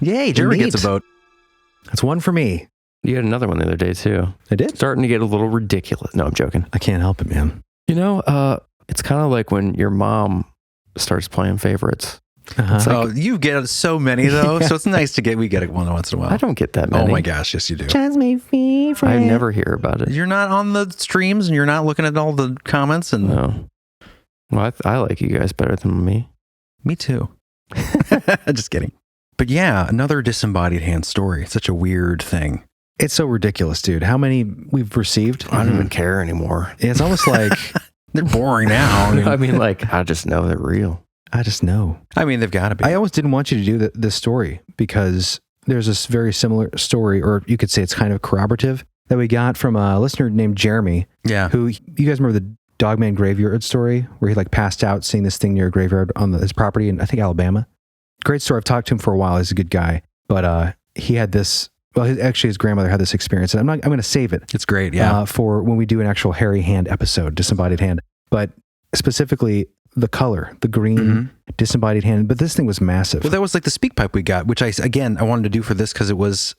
Yay, Jeremy gets a vote. That's one for me. You had another one the other day, too. I did? Starting to get a little ridiculous. No, I'm joking. I can't help it, man. You know, it's kind of like when your mom starts playing favorites. Uh-huh. Like, you get so many though, so it's nice to we get it once in a while. I don't get that many. Oh my gosh, yes you do. Just my favorite. I never hear about it. You're not on the streams and you're not looking at all the comments and No. Well, I like you guys better than me. Me too. Just kidding. But yeah, another disembodied hand story. Such a weird thing. It's so ridiculous, dude. How many we've received? I don't even care anymore. It's almost like they're boring now. I mean, like, I just know they're real. I just know. I mean, they've got to be. I always didn't want you to do this story because there's this very similar story, or you could say it's kind of corroborative, that we got from a listener named Jeremy. Yeah. Who, you guys remember the Dogman graveyard story where he like passed out seeing this thing near a graveyard on his property in, I think, Alabama? Great story. I've talked to him for a while. He's a good guy. But he had this, well, his grandmother had this experience, and I'm going to save it. It's great, yeah. For when we do an actual hairy hand episode, disembodied hand. But specifically, the color, the green, disembodied hand. But this thing was massive. Well, that was like the speak pipe we got, which I wanted to do for this because it was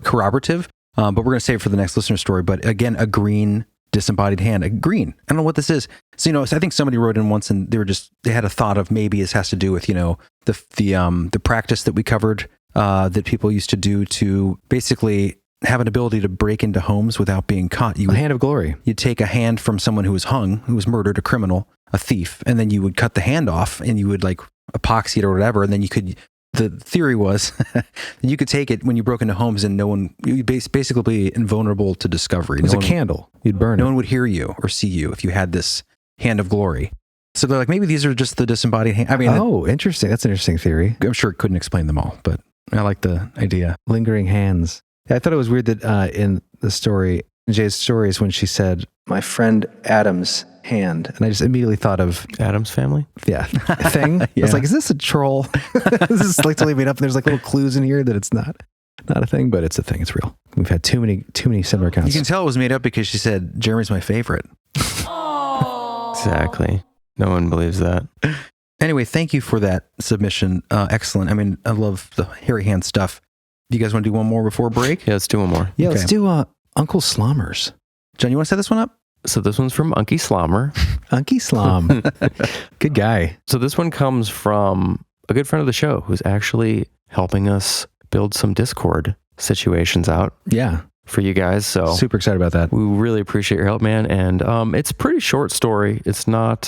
corroborative. But we're going to save it for the next listener story. But again, a green disembodied hand, a green. I don't know what this is. So, I think somebody wrote in once and they had a thought of maybe this has to do with, the practice that we covered that people used to do to basically have an ability to break into homes without being caught. A hand of glory. You'd take a hand from someone who was hung, who was murdered, a criminal, a thief, and then you would cut the hand off and you would like epoxy it or whatever. And then the theory was you could take it when you broke into homes and you'd basically be invulnerable to discovery. It was a candle. You'd burn it. No one would hear you or see you if you had this hand of glory. So they're like, maybe these are just the disembodied hand. I mean, interesting. That's an interesting theory. I'm sure it couldn't explain them all, but I like the idea. Lingering hands. Yeah, I thought it was weird that in the story, Jade's story is when she said, my friend Adam's hand. And I just immediately thought of Adam's Family? Yeah. Thing. I was like, is this a troll? This is like totally made up. And there's like little clues in here that it's not a thing, but it's a thing. It's real. We've had too many similar accounts. You can tell it was made up because she said, Jeremy's my favorite. Exactly. No one believes that. Anyway, thank you for that submission. Excellent. I mean, I love the hairy hand stuff. Do you guys want to do one more before break? Yeah, let's do one more. Yeah, let's do Uncle Slommers. John, you want to set this one up? So this one's from Unky Slommer. Unky Slom. Good guy. So this one comes from a good friend of the show who's actually helping us build some Discord situations out. Yeah. For you guys. So super excited about that. We really appreciate your help, man. And it's a pretty short story. It's not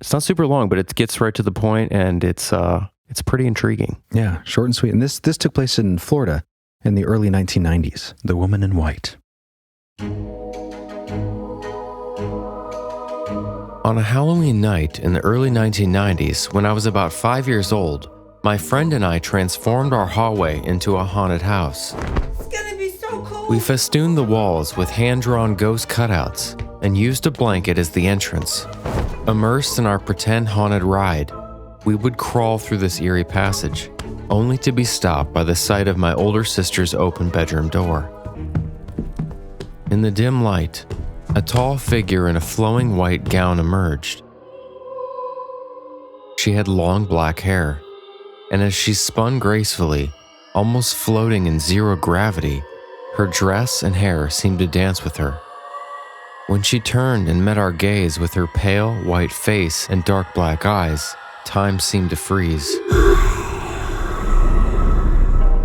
super long, but it gets right to the point and it's pretty intriguing. Yeah, short and sweet. And this took place in Florida in the early 1990s. The Woman in White. On a Halloween night in the early 1990s, when I was about 5 years old, my friend and I transformed our hallway into a haunted house. It's gonna be so cool. We festooned the walls with hand-drawn ghost cutouts and used a blanket as the entrance. Immersed in our pretend haunted ride, we would crawl through this eerie passage, only to be stopped by the sight of my older sister's open bedroom door. In the dim light, a tall figure in a flowing white gown emerged. She had long black hair, and as she spun gracefully, almost floating in zero gravity, her dress and hair seemed to dance with her. When she turned and met our gaze with her pale, white face and dark black eyes, time seemed to freeze.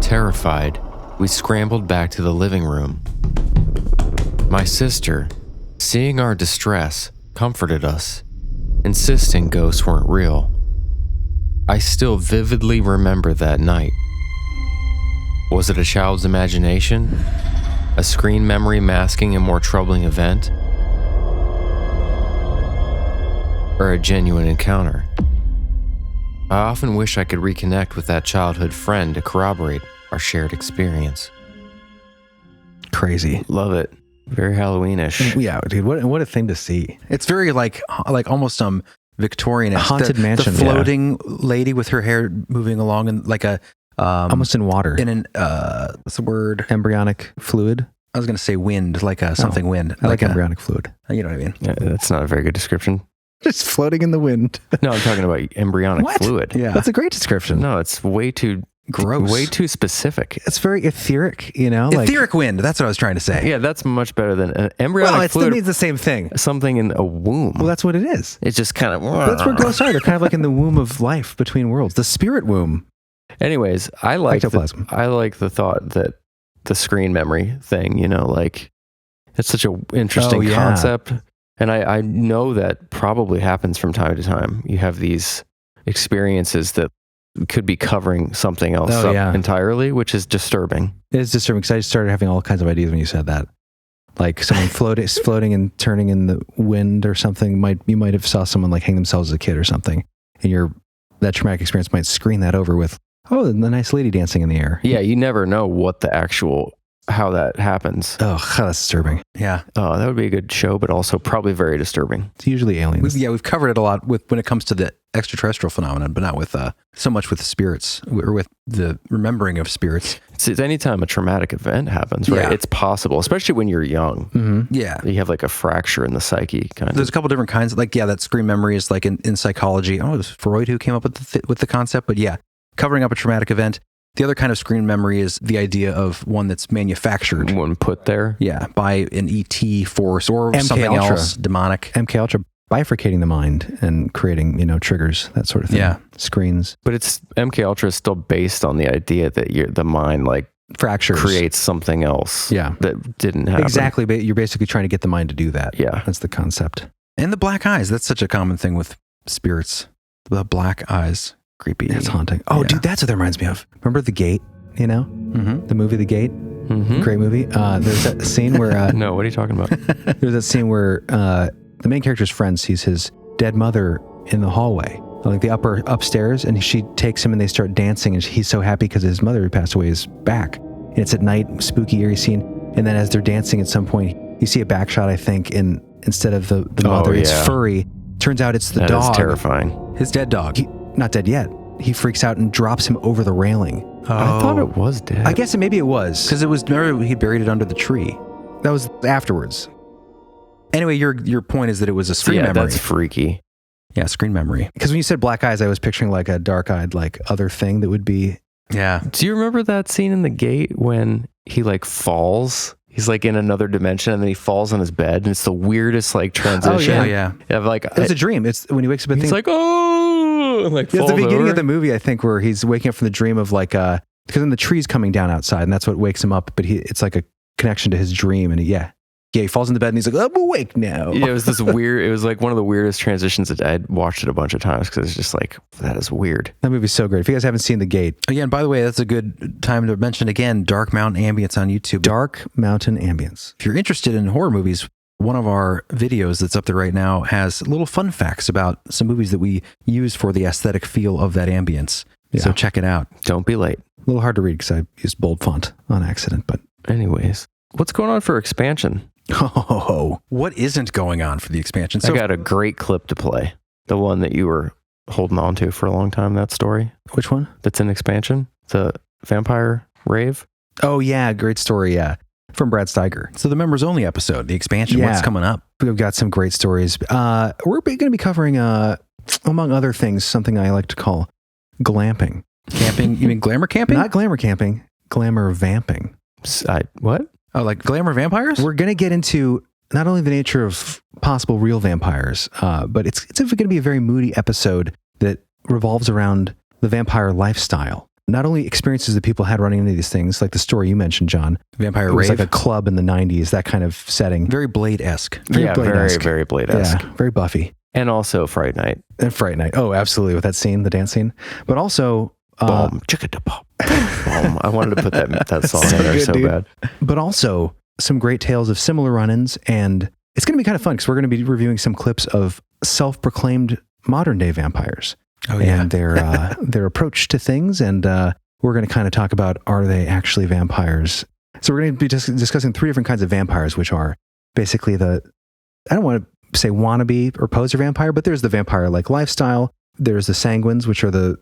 Terrified, we scrambled back to the living room. My sister, seeing our distress, comforted us, insisting ghosts weren't real. I still vividly remember that night. Was it a child's imagination? A screen memory masking a more troubling event? Or a genuine encounter? I often wish I could reconnect with that childhood friend to corroborate our shared experience. Crazy. Love it. Very Halloweenish. Yeah, dude, what a thing to see. It's very like almost Victorian, haunted mansion. The floating lady with her hair moving along in like a almost in water. In an what's the word? Embryonic fluid. I was going to say wind, like a something wind. I like embryonic fluid. You know what I mean? Yeah, that's not a very good description. Just floating in the wind. No, I'm talking about embryonic fluid. Yeah, that's a great description. No, it's way too gross, way too specific. It's very etheric, etheric wind. That's what I was trying to say. Yeah, that's much better than an embryonic fluid. Well, it fluid. still means the same thing. Something in a womb. Well, that's what it is. It's just kind of. That's where ghosts are. They're kind of like in the womb of life between worlds, the spirit womb. Anyways, I like ectoplasm. the thought that the screen memory thing. Like it's such an interesting concept. And I know that probably happens from time to time. You have these experiences that could be covering something else entirely, which is disturbing. It is disturbing because I started having all kinds of ideas when you said that. Like someone floating and turning in the wind or something. You might have saw someone like hang themselves as a kid or something. And that traumatic experience might screen that over with, the nice lady dancing in the air. Yeah, you never know how that happens. Oh, that's disturbing. Yeah. Oh, that would be a good show, but also probably very disturbing. It's usually aliens. We've covered it a lot when it comes to the extraterrestrial phenomenon, but not with so much with spirits or with the remembering of spirits. It's anytime a traumatic event happens, right? Yeah. It's possible, especially when you're young. Mm-hmm. Yeah. You have like a fracture in the psyche There's a couple different kinds. That screen memory is like in psychology. It was Freud who came up with the concept, but yeah, covering up a traumatic event. The other kind of screen memory is the idea of one that's manufactured. One put there? Yeah, by an ET force or MK something Ultra. else demonic. MK Ultra bifurcating the mind and creating, triggers, that sort of thing. Yeah. Screens. But MK Ultra is still based on the idea that the mind fractures, creates something else that didn't happen. Exactly, but you're basically trying to get the mind to do that. Yeah. That's the concept. And the black eyes. That's such a common thing with spirits. The black eyes. Creepy. That's haunting. Oh, dude, that's what that reminds me of. Remember The Gate? Mm-hmm. The movie The Gate? Mm-hmm. Great movie. There's that scene where... no, what are you talking about? There's that scene where the main character's friend sees his dead mother in the hallway, like the upstairs, and she takes him and they start dancing, and he's so happy because his mother who passed away is back. And it's at night, spooky, eerie scene. And then as they're dancing, at some point, you see a back shot, I think, and instead of the mother, it's furry. Turns out it's the dog. That is terrifying. His dead dog. Not dead yet. He freaks out and drops him over the railing. Oh. I thought it was dead. I guess maybe it was. Because remember, he buried it under the tree. That was afterwards. Anyway, your point is that it was a screen memory. That's freaky. Yeah, screen memory. Because when you said black eyes, I was picturing like a dark-eyed, like other thing that would be... Yeah. Do you remember that scene in The Gate when he falls? He's in another dimension and then he falls on his bed and it's the weirdest transition. Oh yeah. It's a dream. It's when he wakes up and he's thinks... it's the beginning of the movie, I think, where he's waking up from the dream of because then the tree's coming down outside and that's what wakes him up. But it's like a connection to his dream, and he falls in the bed and he's like, I'm awake now. Yeah, it was this weird. It was one of the weirdest transitions that I'd watched it a bunch of times because it's just that is weird. That movie's so great. If you guys haven't seen The Gate, again, by the way, that's a good time to mention again, Dark Mountain Ambience on YouTube. Dark Mountain Ambience. If you're interested in horror movies, one of our videos that's up there right now has little fun facts about some movies that we use for the aesthetic feel of that ambience. Yeah. So check it out. Don't be late. A little hard to read because I used bold font on accident, but anyways, what's going on for expansion? Oh, what isn't going on for the expansion? So I got a great clip to play. The one that you were holding on to for a long time, that story. Which one? That's in expansion? The vampire rave? Oh, yeah. Great story. Yeah. From Brad Steiger. So the members only episode, the expansion, what's coming up? We've got some great stories. We're going to be covering, among other things, something I like to call glamping. Camping? You mean glamour camping? Not glamour camping, glamour vamping. What? Oh, like glamour vampires? We're going to get into not only the nature of possible real vampires, but it's going to be a very moody episode that revolves around the vampire lifestyle. Not only experiences that people had running into these things, like the story you mentioned, John. Vampire rave. It was rave. like a club in the 90s, that kind of setting. Very Blade-esque. Very, very Blade-esque. Yeah, very Buffy. And also Fright Night. And Fright Night. Oh, absolutely. With that scene, the dance scene. But also... Boom, chicka-da-pop. Boom. I wanted to put that song in there so bad. But also some great tales of similar run-ins, and it's going to be kind of fun because we're going to be reviewing some clips of self-proclaimed modern-day vampires. Oh, yeah. And their approach to things, and we're going to kind of talk about, are they actually vampires So we're going to be discussing 3 different kinds of vampires, which are basically I don't want to say wannabe or poser vampire, but there's the vampire-like lifestyle. There's the sanguines, which are the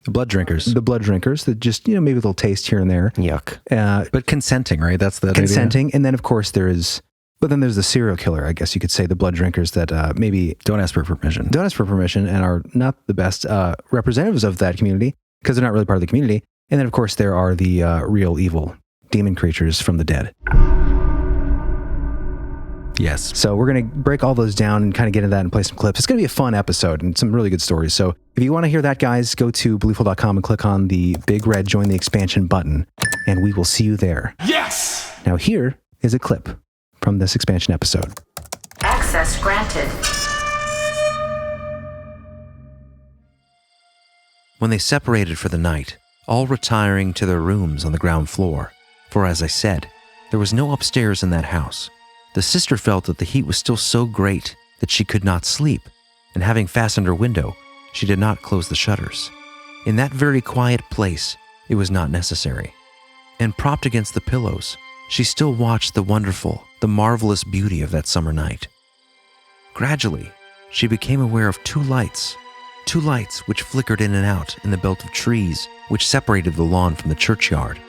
blood drinkers. The blood drinkers that just, maybe a little taste here and there. Yuck. But consenting, right? That's the consenting. Idea. And then, of course, there's the serial killer, I guess you could say, the blood drinkers that maybe don't ask for permission. Don't ask for permission and are not the best representatives of that community because they're not really part of the community. And then, of course, there are the real evil demon creatures from the dead. Yes. So we're going to break all those down and kind of get into that and play some clips. It's going to be a fun episode and some really good stories. So if you want to hear that, guys, go to believeful.com and click on the big red join the expansion button, and we will see you there. Yes! Now here is a clip from this expansion episode. Access granted. When they separated for the night, all retiring to their rooms on the ground floor, for as I said, there was no upstairs in that house. The sister felt that the heat was still so great that she could not sleep, and having fastened her window, she did not close the shutters. In that very quiet place, it was not necessary. And propped against the pillows, she still watched the marvelous beauty of that summer night. Gradually, she became aware of two lights which flickered in and out in the belt of trees which separated the lawn from the churchyard.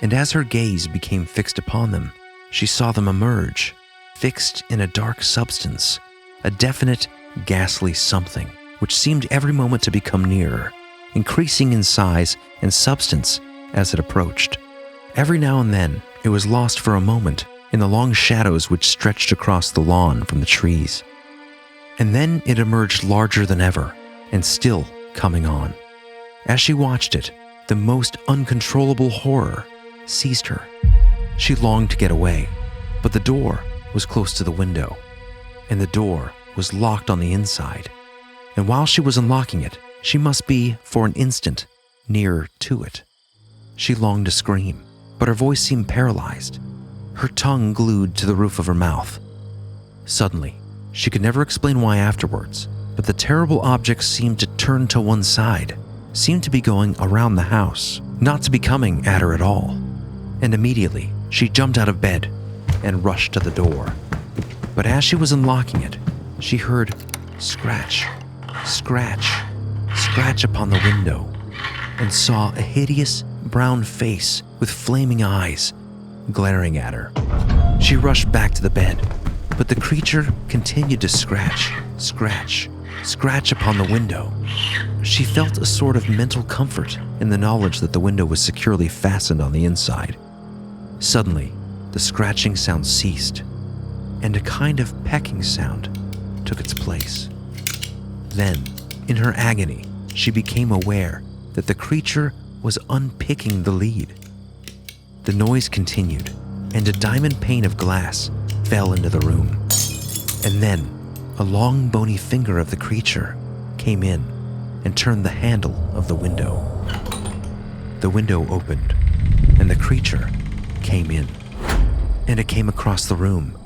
And as her gaze became fixed upon them, she saw them emerge, fixed in a dark substance, a definite, ghastly something, which seemed every moment to become nearer, increasing in size and substance as it approached. Every now and then, it was lost for a moment in the long shadows which stretched across the lawn from the trees. And then it emerged larger than ever, and still coming on. As she watched it, the most uncontrollable horror seized her. She longed to get away, but the door was close to the window, and the door was locked on the inside. And while she was unlocking it, she must be, for an instant, nearer to it. She longed to scream, but her voice seemed paralyzed, her tongue glued to the roof of her mouth. Suddenly, she could never explain why afterwards, but the terrible object seemed to turn to one side, seemed to be going around the house, not to be coming at her at all. And immediately, she jumped out of bed and rushed to the door. But as she was unlocking it, she heard scratch, scratch, scratch upon the window, and saw a hideous brown face with flaming eyes glaring at her. She rushed back to the bed, but the creature continued to scratch, scratch, scratch upon the window. She felt a sort of mental comfort in the knowledge that the window was securely fastened on the inside. Suddenly, the scratching sound ceased, and a kind of pecking sound took its place. Then, in her agony, she became aware that the creature was unpicking the lead. The noise continued, and a diamond pane of glass fell into the room. And then, a long bony finger of the creature came in and turned the handle of the window. The window opened, and the creature came in, and it came across the room,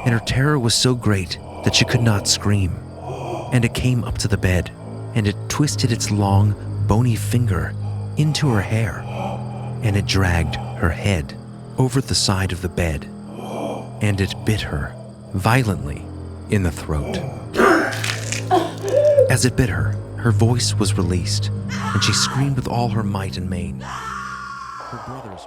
and her terror was so great that she could not scream. And it came up to the bed, and it twisted its long, bony finger into her hair, and it dragged her head over the side of the bed, and it bit her violently in the throat. As it bit her, her voice was released, and she screamed with all her might and main. Her brothers...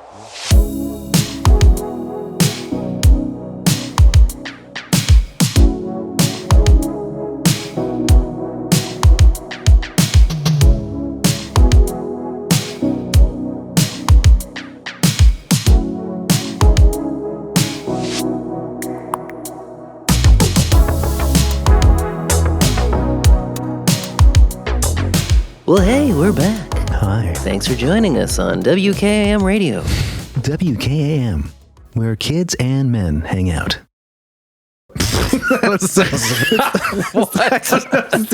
Well, hey, we're back. Hi. Thanks for joining us on WKAM Radio. WKAM, where kids and men hang out. What? That's the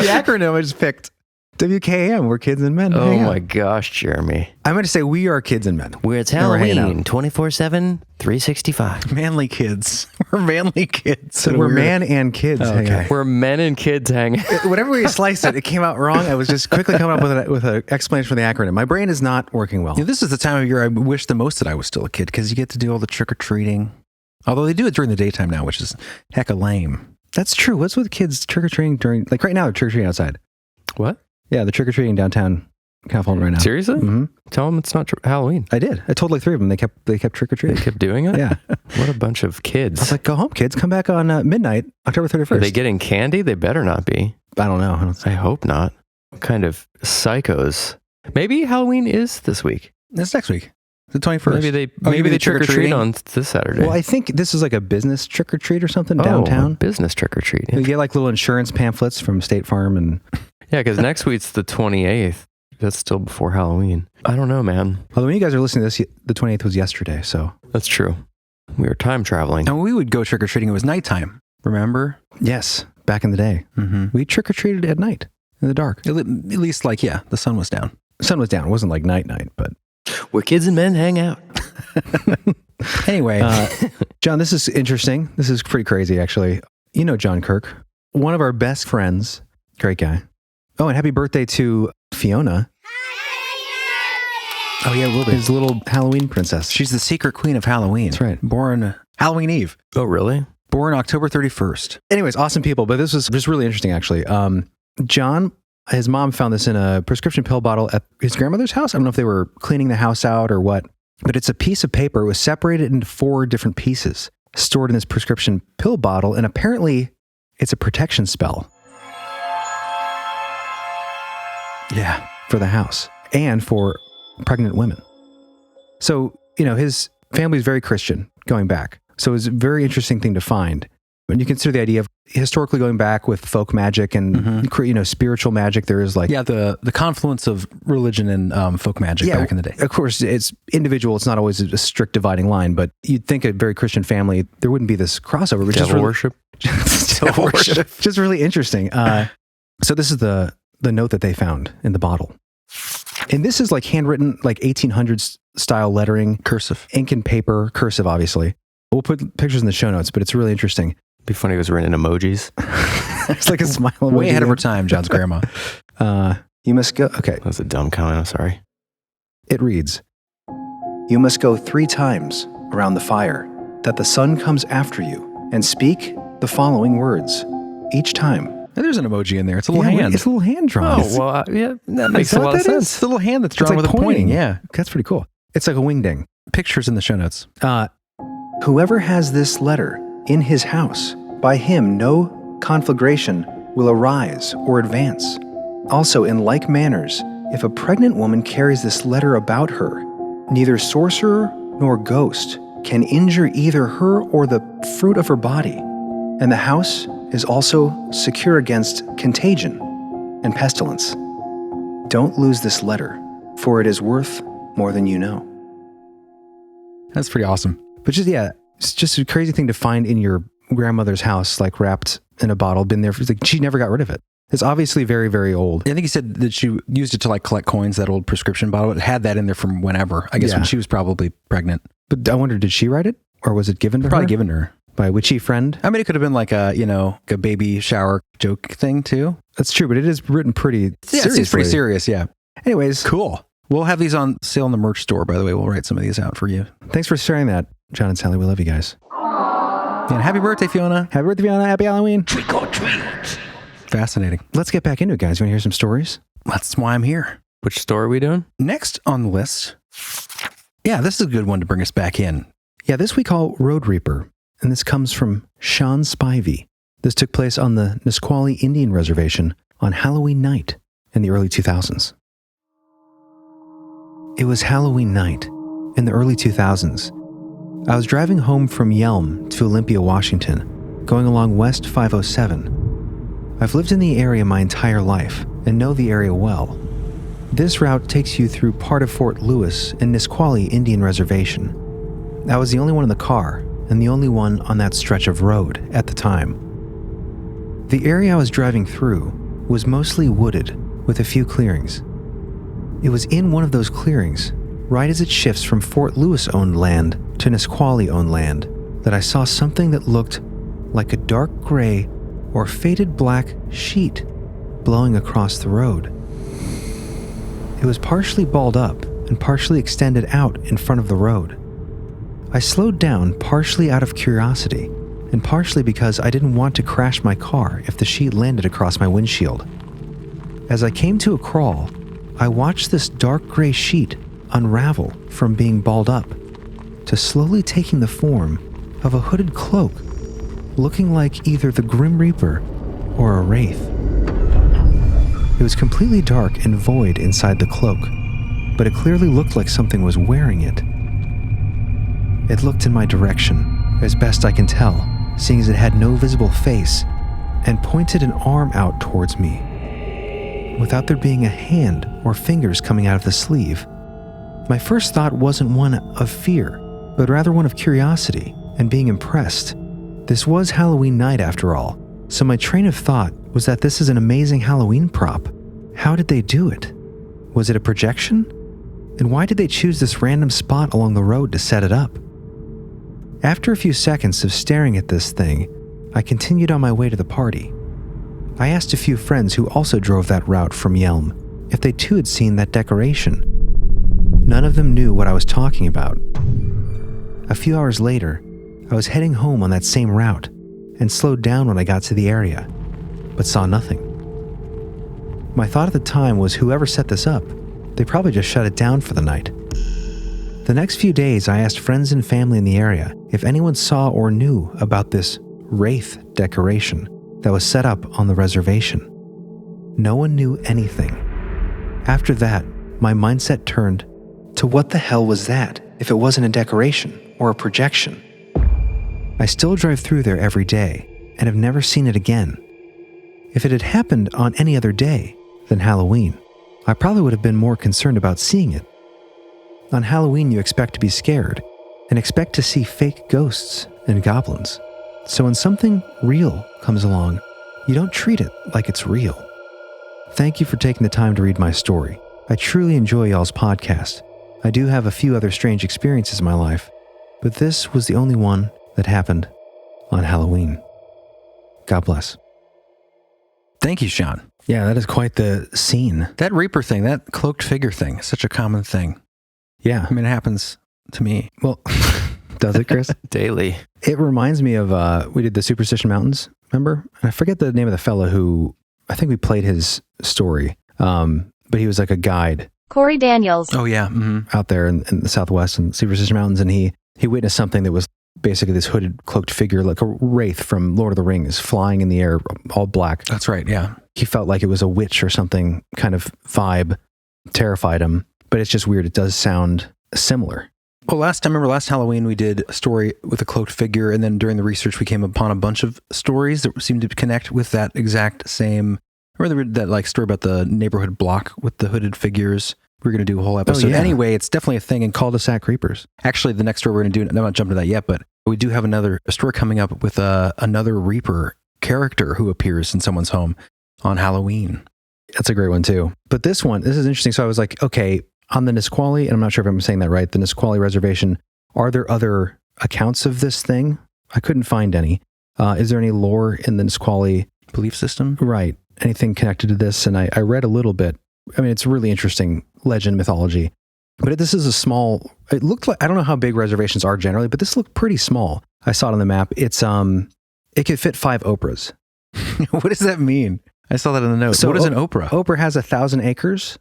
acronym I just picked. WKAM, we're kids and men. Oh my gosh, Jeremy. I'm going to say we are kids and men. Where it's And we're hanging Halloween, out. 24/7, 365. Manly kids. We're manly kids. So So we're we're- man and kids. Oh, hanging okay. out. Where men and kids hang. Whatever way you sliced it, it came out wrong. I was just quickly coming up with an explanation for the acronym. My brain is not working well. Yeah, this is the time of year I wish the most that I was still a kid because you get to do all the trick or treating. Although they do it during the daytime now, which is hecka lame. That's true. What's with kids trick or treating during, like right now, they're trick or treating outside. What? Yeah, the trick or treating downtown California right now. Seriously? Mm-hmm. Tell them it's not Halloween. I did. I told like 3 of them. They kept trick or They treating. kept doing it? Yeah. What a bunch of I was kids. like, go home, kids. Come back on midnight, October 31st. Are they getting candy? They better not be. I don't know. I hope not. What kind of psychos? Maybe Halloween is this week. That's next week, the 21st. Maybe they trick or treat trick-or-treating? on this Saturday. Well, I think this is like a business trick or treat or something Oh, downtown. business trick or treat. You get like little insurance pamphlets from State Farm and Yeah, because next week's the 28th. That's still before Halloween. I don't know, man. although when you guys are listening to this, the 28th was yesterday. So That's true. We were time traveling. And we would go trick or treating. It was nighttime. Remember? yes, back in the day, Mm-hmm. we trick or treated at night in the dark. At least, like, yeah, the sun was down. Sun was down. It wasn't like night, but Where kids and men hang out. Anyway, John, this is interesting. This is pretty crazy, actually. You know John Kirk, one of our best friends. Great guy. Oh, and happy birthday to Fiona, oh yeah, we'll be. his little Halloween princess. She's the secret queen of Halloween. That's right. Born Halloween Eve. Oh, really? Born October 31st. Anyways, awesome people. But this was just really interesting, actually. John, his mom found this in a prescription pill bottle at his grandmother's house. I don't know if they were cleaning the house out or what, but it's a piece of paper. It was separated into 4 different pieces, stored in this prescription pill bottle, and apparently it's a protection spell. Yeah, for the house and for pregnant women. So, his family's very Christian going back. So it's a very interesting thing to find. When you consider the idea of historically going back with folk magic and, spiritual magic, there is like... Yeah, the confluence of religion and folk magic back in the day. Of course, it's individual. It's not always a strict dividing line, but you'd think a very Christian family, there wouldn't be this crossover. Which Devil is really, worship? Devil worship. Just really interesting. So this is the note that they found in the bottle. And this is like handwritten, like 1800s style lettering. Cursive. Ink and paper, cursive, obviously. We'll put pictures in the show notes, but it's really interesting. Be funny if it was written in emojis. It's like a smile. Way emoji ahead of there. her time, John's grandma. You must go. Okay. That was a dumb comment. I'm sorry. It reads, "You must go 3 times around the fire, that the sun comes after you, and speak the following words each time." And there's an emoji in there. It's a little Yeah, hand. It's a little hand drawn. Oh, well, yeah, that makes that a lot what of that sense. It's a little hand that's It's drawn like with a pointing. Yeah. That's pretty cool. It's like a wingding. Pictures in the show notes. Whoever has this letter in his house, by him no conflagration will arise or advance. Also, in like manners, if a pregnant woman carries this letter about her, neither sorcerer nor ghost can injure either her or the fruit of her body. And the house is also secure against contagion and pestilence. Don't lose this letter, for it is worth more than you know. That's pretty awesome. But it's just a crazy thing to find in your grandmother's house, like wrapped in a bottle, been there. Like she never got rid of it. It's obviously very, very old. I think he said that she used it to like collect coins, that old prescription bottle. It had that in there from whenever. I guess Yeah. when she was probably pregnant. But I wonder, did she write it? Or was it given to Probably her? given to her. By a witchy friend? I mean, it could have been like a baby shower joke thing too. That's true, but it is written pretty Yeah, seriously. it's pretty serious. Yeah. Anyways, Cool. We'll have these on sale in the merch store, by the way. We'll write some of these out for you. thanks for sharing that, John and Sally. We love you guys. And happy birthday, Fiona. Happy birthday, Fiona. Happy Halloween. Trick or treat. Fascinating. Let's get back into it, guys. You want to hear some stories? That's why I'm here. Which story are we doing? Next on the list. Yeah, this is a good one to bring us back in. Yeah, this we call Road Reaper, and this comes from Shawn Spivey. This took place on the Nisqually Indian Reservation on Halloween night in the early 2000s. It was Halloween night in the early 2000s. I was driving home from Yelm to Olympia, Washington, going along West 507. I've lived in the area my entire life and know the area well. This route takes you through part of Fort Lewis and Nisqually Indian Reservation. I was the only one in the car and the only one on that stretch of road at the time. The area I was driving through was mostly wooded with a few clearings. It was in one of those clearings, right as it shifts from Fort Lewis-owned land to Nisqually-owned land, that I saw something that looked like a dark gray or faded black sheet blowing across the road. It was partially balled up and partially extended out in front of the road. I slowed down partially out of curiosity and partially because I didn't want to crash my car if the sheet landed across my windshield. As I came to a crawl, I watched this dark gray sheet unravel from being balled up to slowly taking the form of a hooded cloak, looking like either the Grim Reaper or a wraith. It was completely dark and void inside the cloak, but it clearly looked like something was wearing it. It looked in my direction, as best I can tell, seeing as it had no visible face, and pointed an arm out towards me, without there being a hand or fingers coming out of the sleeve. My first thought wasn't one of fear, but rather one of curiosity and being impressed. This was Halloween night after all, so my train of thought was that this is an amazing Halloween prop. How did they do it? Was it a projection? And why did they choose this random spot along the road to set it up? After a few seconds of staring at this thing, I continued on my way to the party. I asked a few friends who also drove that route from Yelm if they too had seen that decoration. None of them knew what I was talking about. A few hours later, I was heading home on that same route and slowed down when I got to the area, but saw nothing. My thought at the time was whoever set this up, they probably just shut it down for the night. The next few days, I asked friends and family in the area if anyone saw or knew about this wraith decoration that was set up on the reservation. No one knew anything. After that, my mindset turned to what the hell was that if it wasn't a decoration or a projection? I still drive through there every day and have never seen it again. If it had happened on any other day than Halloween, I probably would have been more concerned about seeing it. On Halloween, you expect to be scared and expect to see fake ghosts and goblins. So when something real comes along, you don't treat it like it's real. Thank you for taking the time to read my story. I truly enjoy y'all's podcast. I do have a few other strange experiences in my life, but this was the only one that happened on Halloween. God bless. Thank you, Shawn. Yeah, that is quite the scene. That Reaper thing, that cloaked figure thing, is such a common thing. Yeah. I mean, it happens to me. Well, does it, Chris? Daily. It reminds me of, we did the Superstition Mountains, remember? And I forget the name of the fellow who, I think we played his story, but he was like a guide. Corey Daniels. Oh, yeah. Mm-hmm. Out there in the Southwest and Superstition Mountains, and he witnessed something that was basically this hooded, cloaked figure, like a wraith from Lord of the Rings, flying in the air, all black. That's right, yeah. He felt like it was a witch or something kind of vibe, terrified him, but it's just weird. It does sound similar. Well, last Halloween, we did a story with a cloaked figure, and then during the research, we came upon a bunch of stories that seemed to connect with that exact same, remember that like story about the neighborhood block with the hooded figures? We're going to do a whole episode. Oh, yeah. Anyway, it's definitely a thing in cul-de-sac creepers. Actually, the next story we're going to do, I'm not jumping to that yet, but we do have a story coming up with another Reaper character who appears in someone's home on Halloween. That's a great one too. But this is interesting. So I was like, okay, on the Nisqually, and I'm not sure if I'm saying that right, the Nisqually reservation, are there other accounts of this thing? I couldn't find any. Is there any lore in the Nisqually belief system? Right. Anything connected to this? And I read a little bit. I mean, it's really interesting legend mythology. But this is it looked like, I don't know how big reservations are generally, but this looked pretty small. I saw it on the map. It's, it could fit 5 Oprahs. What does that mean? I saw that in the notes. So what is an Oprah? Oprah has 1,000 acres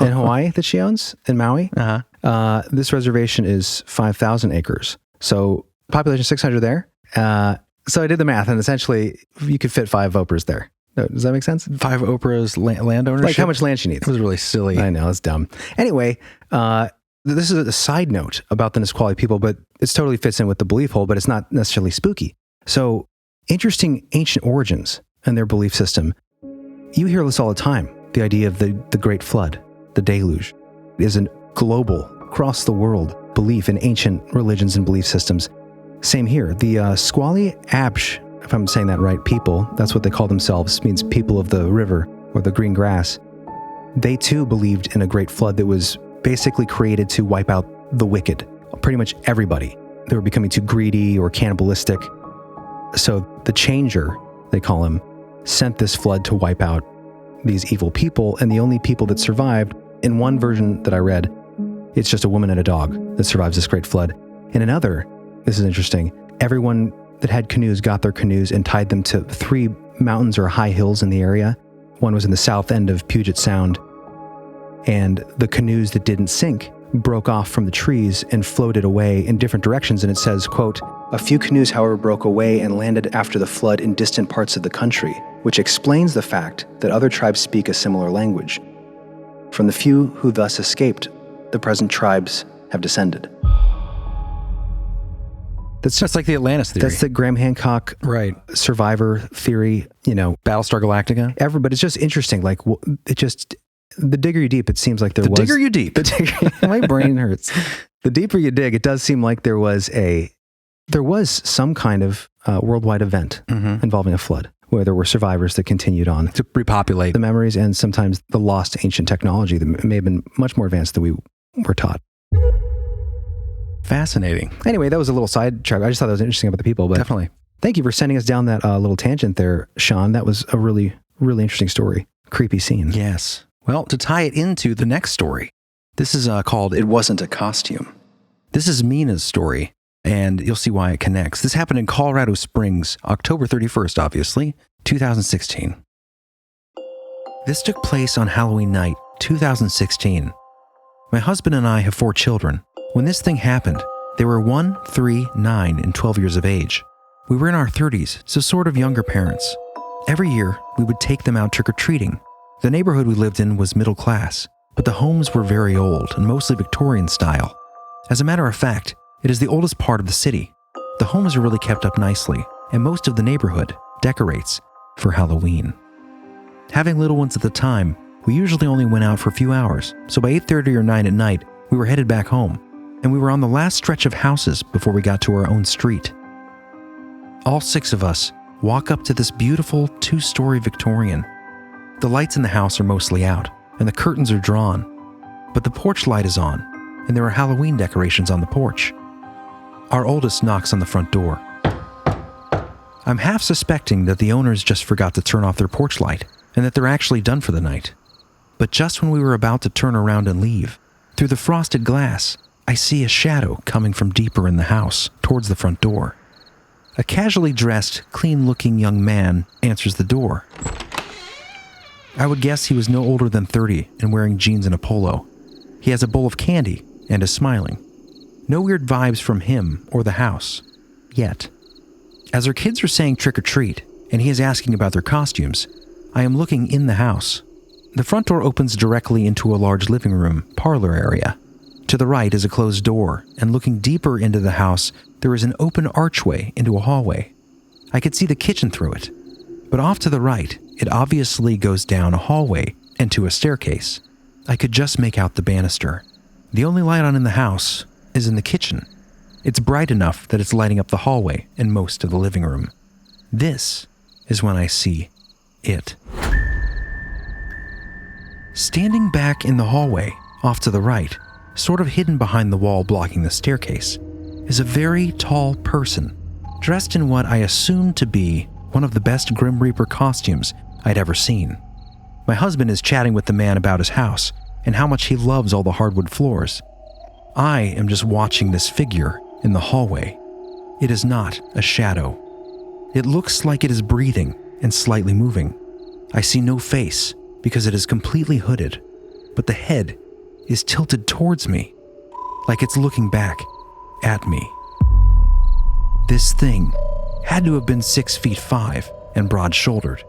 in Hawaii that she owns, in Maui. Uh-huh. This reservation is 5,000 acres. So population 600 there. So I did the math, and essentially you could fit 5 Oprahs there. Does that make sense? 5 Oprah's land ownership? Like how much land she needs. It was really silly. I know, it's dumb. Anyway, this is a side note about the Nisqually people, but it totally fits in with the belief hole, but it's not necessarily spooky. So interesting ancient origins and their belief system. You hear this all the time. The idea of the Great Flood, the deluge, is a global, across the world belief in ancient religions and belief systems. Same here. The Squally Absh, if I'm saying that right, people, that's what they call themselves, means people of the river or the green grass. they too believed in a great flood that was basically created to wipe out the wicked, pretty much everybody. They were becoming too greedy or cannibalistic. So the Changer, they call him, sent this flood to wipe out these evil people, and the only people that survived, in one version that I read, it's just a woman and a dog that survives this great flood. In another, this is interesting, everyone that had canoes got their canoes and tied them to 3 mountains or high hills in the area. One was in the south end of Puget Sound, and the canoes that didn't sink broke off from the trees and floated away in different directions. And it says, quote, "A few canoes, however, broke away and landed after the flood in distant parts of the country, which explains the fact that other tribes speak a similar language. From the few who thus escaped, the present tribes have descended." That's just like the Atlantis theory. That's the Graham Hancock survivor theory, Battlestar Galactica. But it's just interesting. Like, the digger you deep, it seems like there was... The digger you deep. My brain hurts. The deeper you dig, it does seem like there was some kind of worldwide event involving a flood, where there were survivors that continued on to repopulate the memories and sometimes the lost ancient technology that may have been much more advanced than we were taught. Fascinating. Anyway, that was a little sidetrack. I just thought that was interesting about the people. But definitely. Thank you for sending us down that little tangent there, Shawn. That was a really, really interesting story. Creepy scene. Yes. Well, to tie it into the next story, this is called It Wasn't a Costume. This is Mina's story, and you'll see why it connects. This happened in Colorado Springs, October 31st, obviously, 2016. This took place on Halloween night, 2016. My husband and I have 4 children. When this thing happened, they were 1, 3, 9, and 12 years of age. We were in our 30s, so sort of younger parents. Every year, we would take them out trick-or-treating. The neighborhood we lived in was middle class, but the homes were very old and mostly Victorian style. As a matter of fact, it is the oldest part of the city. The homes are really kept up nicely, and most of the neighborhood decorates for Halloween. Having little ones at the time, we usually only went out for a few hours, so by 8:30 or 9 at night, we were headed back home, and we were on the last stretch of houses before we got to our own street. All 6 of us walk up to this beautiful 2-story Victorian. The lights in the house are mostly out, and the curtains are drawn, but the porch light is on, and there are Halloween decorations on the porch. Our oldest knocks on the front door. I'm half suspecting that the owners just forgot to turn off their porch light, and that they're actually done for the night. But just when we were about to turn around and leave, through the frosted glass, I see a shadow coming from deeper in the house, towards the front door. A casually dressed, clean-looking young man answers the door. I would guess he was no older than 30 and wearing jeans and a polo. He has a bowl of candy and is smiling. No weird vibes from him or the house. Yet. As our kids are saying trick-or-treat, and he is asking about their costumes, I am looking in the house. The front door opens directly into a large living room, parlor area. To the right is a closed door, and looking deeper into the house, there is an open archway into a hallway. I could see the kitchen through it, but off to the right, it obviously goes down a hallway and to a staircase. I could just make out the banister. The only light on in the house is in the kitchen. It's bright enough that it's lighting up the hallway and most of the living room. This is when I see it. Standing back in the hallway, off to the right, sort of hidden behind the wall blocking the staircase, is a very tall person, dressed in what I assume to be one of the best Grim Reaper costumes I'd ever seen. My husband is chatting with the man about his house and how much he loves all the hardwood floors. I am just watching this figure in the hallway. It is not a shadow. It looks like it is breathing and slightly moving. I see no face because it is completely hooded, but the head is tilted towards me, like it's looking back at me. This thing had to have been 6'5" and broad-shouldered.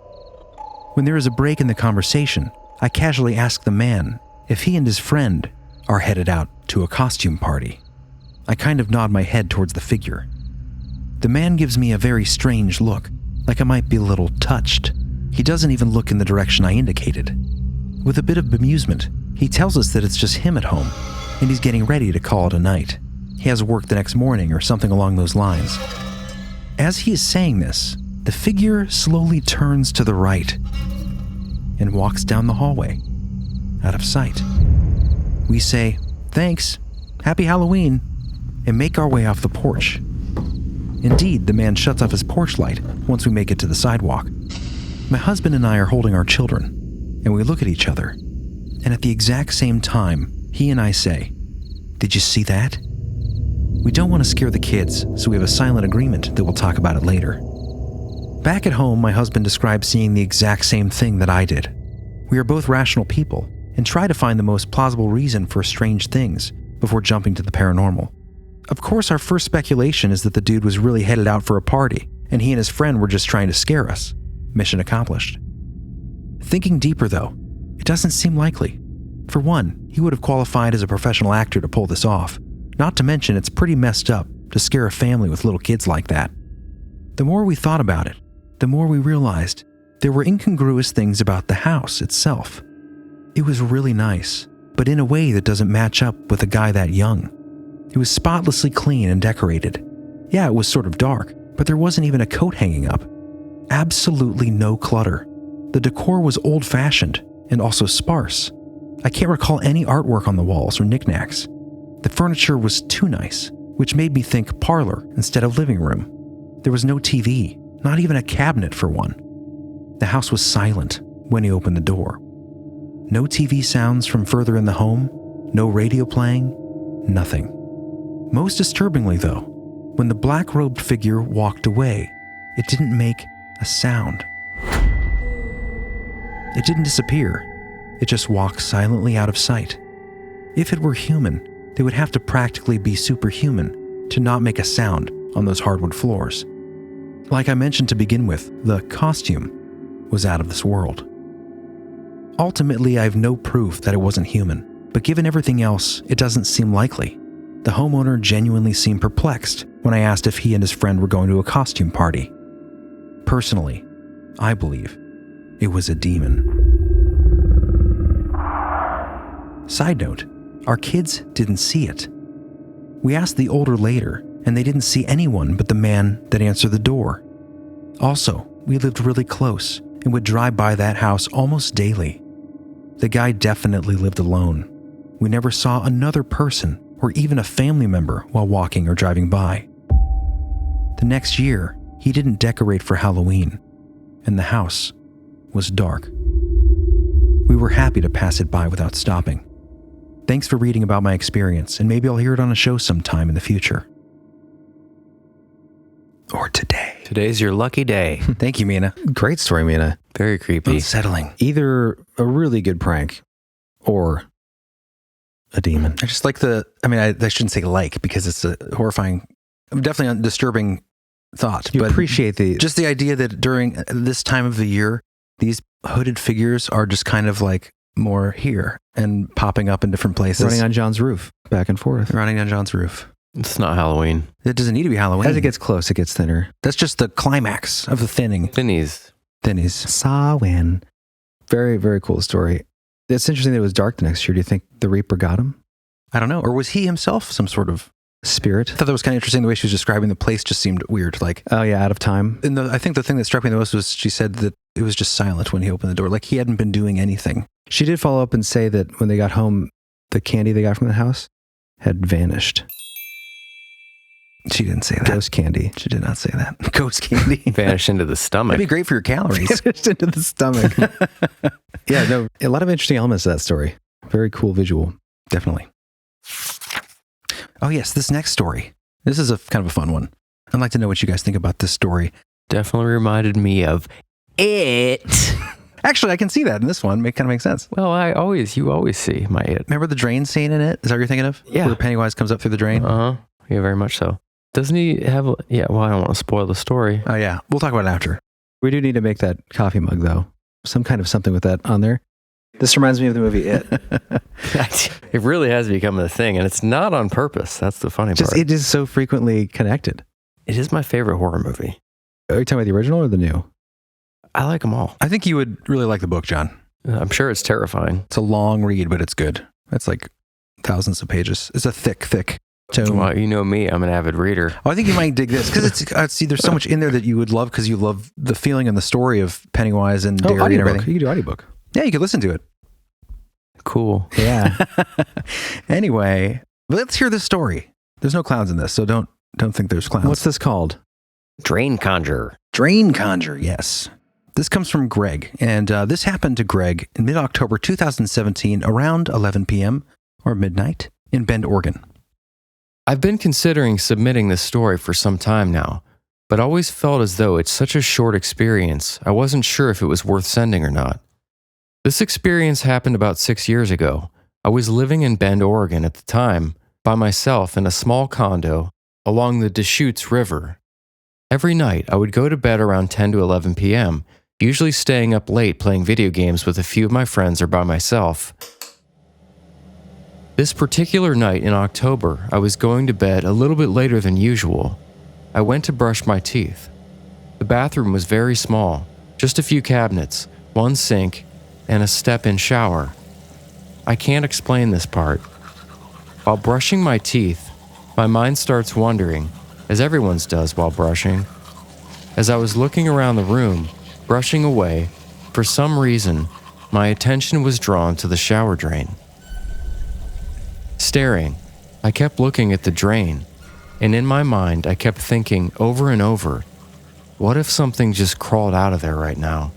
When there is a break in the conversation, I casually ask the man if he and his friend are headed out to a costume party. I kind of nod my head towards the figure. The man gives me a very strange look, like I might be a little touched. He doesn't even look in the direction I indicated. With a bit of bemusement, he tells us that it's just him at home, and he's getting ready to call it a night. He has work the next morning or something along those lines. As he is saying this, the figure slowly turns to the right and walks down the hallway. out of sight. We say, "Thanks, happy Halloween," and make our way off the porch. Indeed, the man shuts off his porch light once we make it to the sidewalk. My husband and I are holding our children, and we look at each other, and at the exact same time, he and I say, "Did you see that?" We don't want to scare the kids, so we have a silent agreement that we'll talk about it later. Back at home, my husband describes seeing the exact same thing that I did. We are both rational people and try to find the most plausible reason for strange things before jumping to the paranormal. Of course, our first speculation is that the dude was really headed out for a party, and he and his friend were just trying to scare us. Mission accomplished. Thinking deeper, though, it doesn't seem likely. For one, he would have qualified as a professional actor to pull this off. Not to mention, it's pretty messed up to scare a family with little kids like that. The more we thought about it, the more we realized there were incongruous things about the house itself. It was really nice, but in a way that doesn't match up with a guy that young. It was spotlessly clean and decorated. Yeah, it was sort of dark, but there wasn't even a coat hanging up. Absolutely no clutter. The decor was old-fashioned and also sparse. I can't recall any artwork on the walls or knickknacks. The furniture was too nice, which made me think parlor instead of living room. There was no TV, not even a cabinet for one. The house was silent when he opened the door. No TV sounds from further in the home, no radio playing, nothing. Most disturbingly, though, when the black-robed figure walked away, it didn't make a sound. It didn't disappear. It just walked silently out of sight. If it were human, they would have to practically be superhuman to not make a sound on those hardwood floors. Like I mentioned to begin with, the costume was out of this world. Ultimately, I have no proof that it wasn't human, but given everything else, it doesn't seem likely. The homeowner genuinely seemed perplexed when I asked if he and his friend were going to a costume party. Personally, I believe it was a demon. Side note, our kids didn't see it. We asked the older later, and they didn't see anyone but the man that answered the door. Also, we lived really close and would drive by that house almost daily. The guy definitely lived alone. We never saw another person or even a family member while walking or driving by. The next year, he didn't decorate for Halloween, and the house was dark. We were happy to pass it by without stopping. Thanks for reading about my experience, and maybe I'll hear it on a show sometime in the future. Or today. Today's your lucky day. Thank you, Mina. Great story, Mina. Very creepy. Unsettling. Either a really good prank or a demon. I just like I shouldn't say like, because it's a horrifying, definitely a disturbing thought. You but appreciate just the idea that during this time of the year, these hooded figures are just kind of like more here and popping up in different places. Running on John's roof, back and forth. Running on John's roof. It's not Halloween. It doesn't need to be Halloween. As it gets close, it gets thinner. That's just the climax of the thinning. Thinnies. Samhain. Very, very cool story. It's interesting that it was dark the next year. Do you think the Reaper got him? I don't know. Or was he himself some sort of spirit? I thought that was kind of interesting. The way she was describing the place just seemed weird. Like, oh yeah, out of time. And I think the thing that struck me the most was she said that it was just silent when he opened the door. Like he hadn't been doing anything. She did follow up and say that when they got home, the candy they got from the house had vanished. She didn't say that. Ghost candy. She did not say that. Ghost candy. Vanished into the stomach. That'd be great for your calories. Vanished into the stomach. Yeah, no, a lot of interesting elements to that story. Very cool visual. Definitely. Oh yes, this next story. This is a kind of a fun one. I'd like to know what you guys think about this story. Definitely reminded me of it. Actually, I can see that in this one. It kind of makes sense. Well, you always see my it. Remember the drain scene in it? Is that what you're thinking of? Yeah. Where Pennywise comes up through the drain? Uh-huh. Yeah, very much so. Doesn't he have... Yeah, well, I don't want to spoil the story. Oh, yeah. We'll talk about it after. We do need to make that coffee mug, though. Some kind of something with that on there. This reminds me of the movie It. It really has become a thing, and it's not on purpose. That's the funny part. It is so frequently connected. It is my favorite horror movie. Are you talking about the original or the new? I like them all. I think you would really like the book, John. I'm sure it's terrifying. It's a long read, but it's good. It's like thousands of pages. It's a thick tome. Well, you know me. I'm an avid reader. Oh, I think you might dig this because there's so much in there that you would love because you love the feeling and the story of Pennywise and Derry and everything. You can do audiobook. Yeah, you could listen to it. cool. Yeah. Anyway, let's hear the story. There's no clowns in this, so don't think there's clowns. What's this called? Drain conjure. Drain conjure, yes. This comes from Greg, and this happened to Greg in mid-October 2017, around 11 p.m. or midnight in Bend, Oregon. I've been considering submitting this story for some time now, but always felt as though it's such a short experience, I wasn't sure if it was worth sending or not. This experience happened about 6 years ago. I was living in Bend, Oregon at the time, by myself in a small condo along the Deschutes River. Every night, I would go to bed around 10 to 11 p.m., usually staying up late playing video games with a few of my friends or by myself. This particular night in October, I was going to bed a little bit later than usual. I went to brush my teeth. The bathroom was very small, just a few cabinets, one sink, and a step-in shower. I can't explain this part. While brushing my teeth, my mind starts wandering, as everyone's does while brushing. As I was looking around the room, brushing away, for some reason, my attention was drawn to the shower drain. Staring, I kept looking at the drain, and in my mind I kept thinking over and over, what if something just crawled out of there right now?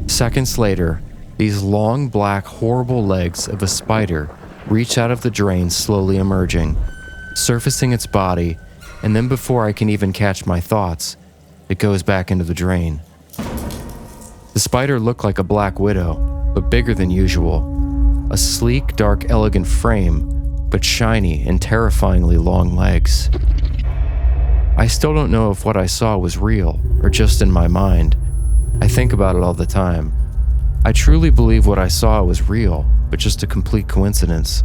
Seconds later, these long black horrible legs of a spider reach out of the drain, slowly emerging, surfacing its body, and then before I can even catch my thoughts, it goes back into the drain. The spider looked like a black widow, but bigger than usual. A sleek, dark, elegant frame, but shiny and terrifyingly long legs. I still don't know if what I saw was real or just in my mind. I think about it all the time. I truly believe what I saw was real, but just a complete coincidence.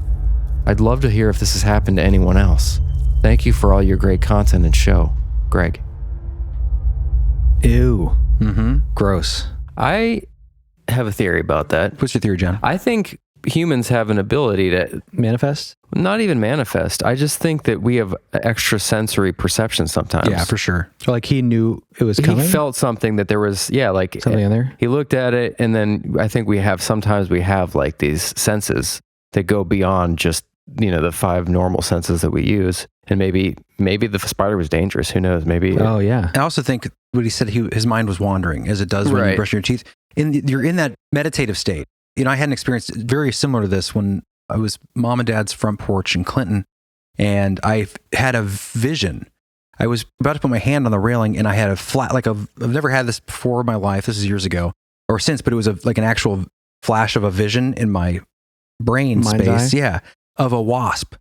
I'd love to hear if this has happened to anyone else. Thank you for all your great content and show, Greg. Ew. Gross. I have a theory about that. What's your theory, John? I think humans have an ability to Manifest? not even manifest. I just think that we have extrasensory perception sometimes. Yeah, for sure. So like he knew it was coming? He felt something that there was, like something in there? He looked at it, and then I think sometimes we have like these senses that go beyond just, the 5 normal senses that we use. And maybe the spider was dangerous. Who knows? Maybe. Oh, yeah. I also think what he said, his mind was wandering, as it does when you brush your teeth. You're in that meditative state. I had an experience very similar to this when I was mom and dad's front porch in Clinton, and I had a vision. I was about to put my hand on the railing, and I had a flat, I've never had this before in my life. This is years ago or since, but it was like an actual flash of a vision in my brain Mind's space. eye? Yeah. Of a wasp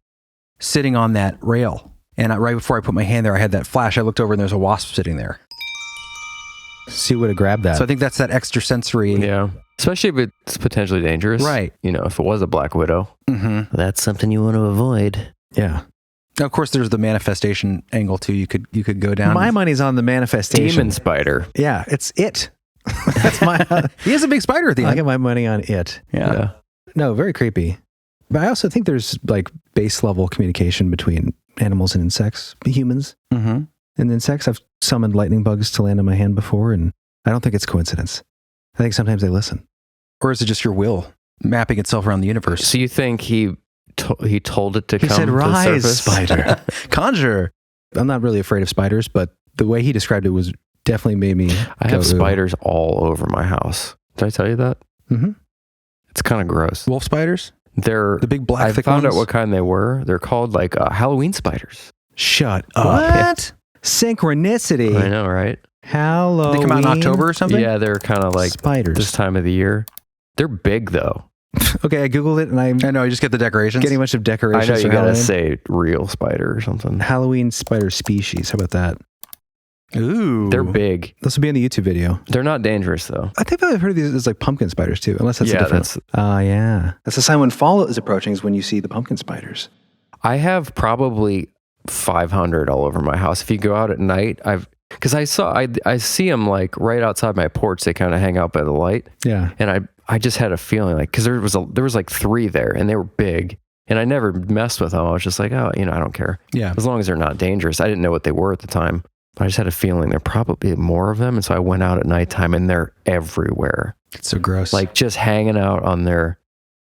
sitting on that rail. And right before I put my hand there, I had that flash. I looked over and there's a wasp sitting there. So you would have grabbed that. So I think that's that extrasensory. Yeah. Especially if it's potentially dangerous. Right. If it was a black widow. Mm-hmm. That's something you want to avoid. Yeah. Of course, there's the manifestation angle too. You could go down. My money's on the manifestation. Demon spider. Yeah, it's it. That's my... He has a big spider at the I end. get my money on it. Yeah. No, very creepy. But I also think there's like base level communication between animals and insects, humans. Mm-hmm. And insects, I've summoned lightning bugs to land on my hand before, and I don't think it's coincidence. I think sometimes they listen. Or is it just your will mapping itself around the universe? So you think he told it to come He said, to the "Rise, surface? spider." Conjure. I'm not really afraid of spiders, but the way he described it was definitely made me I go, have "Ooh." spiders all over my house. Did I tell you that? Mhm. It's kind of gross. Wolf spiders? They're The big black I thick found ones? out what kind they were. They're called like Halloween spiders. Shut up. What? Synchronicity. I know, right? Halloween. They come out in October or something? Yeah, they're kind of like spiders. this time of the year. They're big though. Okay, I Googled it and I'm I know, you just get the decorations. getting a bunch of I decorations know you for gotta Halloween. say real spider or something. Halloween spider species. How about that? Ooh. They're big. This will be in the YouTube video. They're not dangerous though. I think I've heard of these as like pumpkin spiders too, unless that's a Yeah, different. that's- Yeah. That's the sign when fall is approaching is when you see the pumpkin spiders. I have probably 500 all over my house. If you go out at night, because I see them like right outside my porch. They kind of hang out by the light. Yeah. And I just had a feeling like, because there was like 3 there and they were big and I never messed with them. I was just like, oh, I don't care. Yeah. As long as they're not dangerous. I didn't know what they were at the time, but I just had a feeling there probably more of them. And so I went out at nighttime and they're everywhere. It's so gross. Like just hanging out on their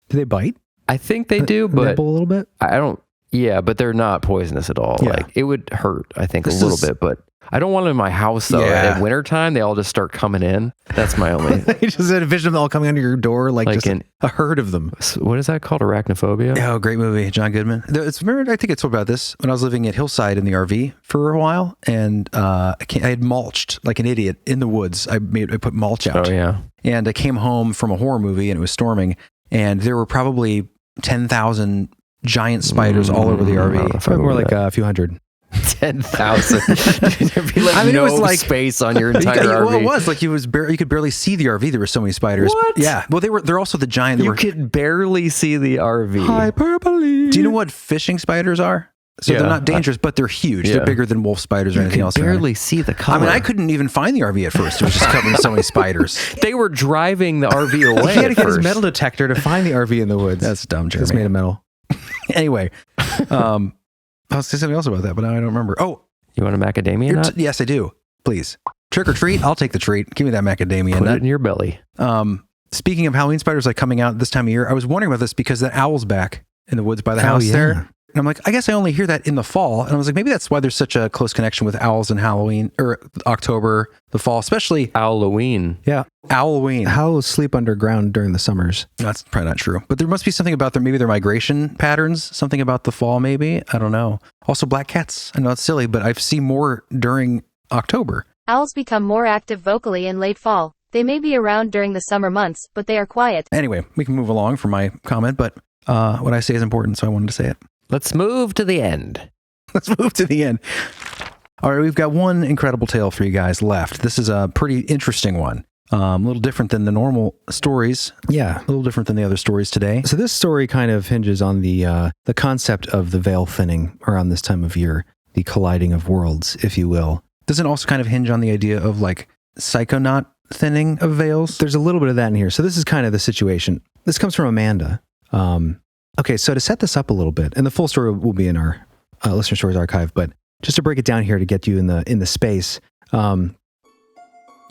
Do they bite? I think they do, but nibble a little bit. I don't. Yeah, but they're not poisonous at all. Yeah. Like it would hurt, I think, a little bit, but I don't want them in my house though. Yeah. At wintertime, they all just start coming in. That's my only. You just envision them all coming under your door, like just a herd of them. What is that called? Arachnophobia? Oh, great movie, John Goodman. Remember, I think I told about this when I was living at Hillside in the RV for a while, and I had mulched like an idiot in the woods. I put mulch out. Oh yeah. And I came home from a horror movie, and it was storming, and there were probably 10,000 giant spiders all over the RV. Probably more like a few hundred. 10,000. There'd be like it was like space on your entire RV. Well, it was like you could barely see the RV. There were so many spiders. What? Yeah. Well, they're also the giant. You could barely see the RV. Hyperbole. Do you know what fishing spiders are? So they're not dangerous, but they're huge. Yeah. They're bigger than wolf spiders or anything else. You could barely see the color. I mean, I couldn't even find the RV at first. It was just covered in so many spiders. They were driving the RV away. He had to get his metal detector to find the RV in the woods. That's dumb, Jeremy. It's made of metal. Anyway, I was saying something else about that, but now I don't remember. Oh, you want a macadamia nut? Yes, I do. Please. Trick or treat. I'll take the treat. Give me that macadamia nut. Put it in your belly. Speaking of Halloween spiders like coming out this time of year, I was wondering about this because the owl's back in the woods by the house there. And I'm like, I guess I only hear that in the fall. And I was like, maybe that's why there's such a close connection with owls and Halloween or October, the fall, especially Halloween. Yeah. Halloween. Owls sleep underground during the summers. That's probably not true. But there must be something about maybe their migration patterns, something about the fall, maybe. I don't know. Also black cats. I know it's silly, but I've seen more during October. Owls become more active vocally in late fall. They may be around during the summer months, but they are quiet. Anyway, we can move along from my comment, but what I say is important, so I wanted to say it. Let's move to the end. Let's move to the end. All right, we've got one incredible tale for you guys left. This is a pretty interesting one. A little different than the normal stories. Yeah, a little different than the other stories today. So this story kind of hinges on the concept of the veil thinning around this time of year, the colliding of worlds, if you will. Does it also kind of hinge on the idea of like psychonaut thinning of veils? There's a little bit of that in here. So this is kind of the situation. This comes from Amanda. Okay, so to set this up a little bit, and the full story will be in our listener stories archive, but just to break it down here to get you in the space, there's a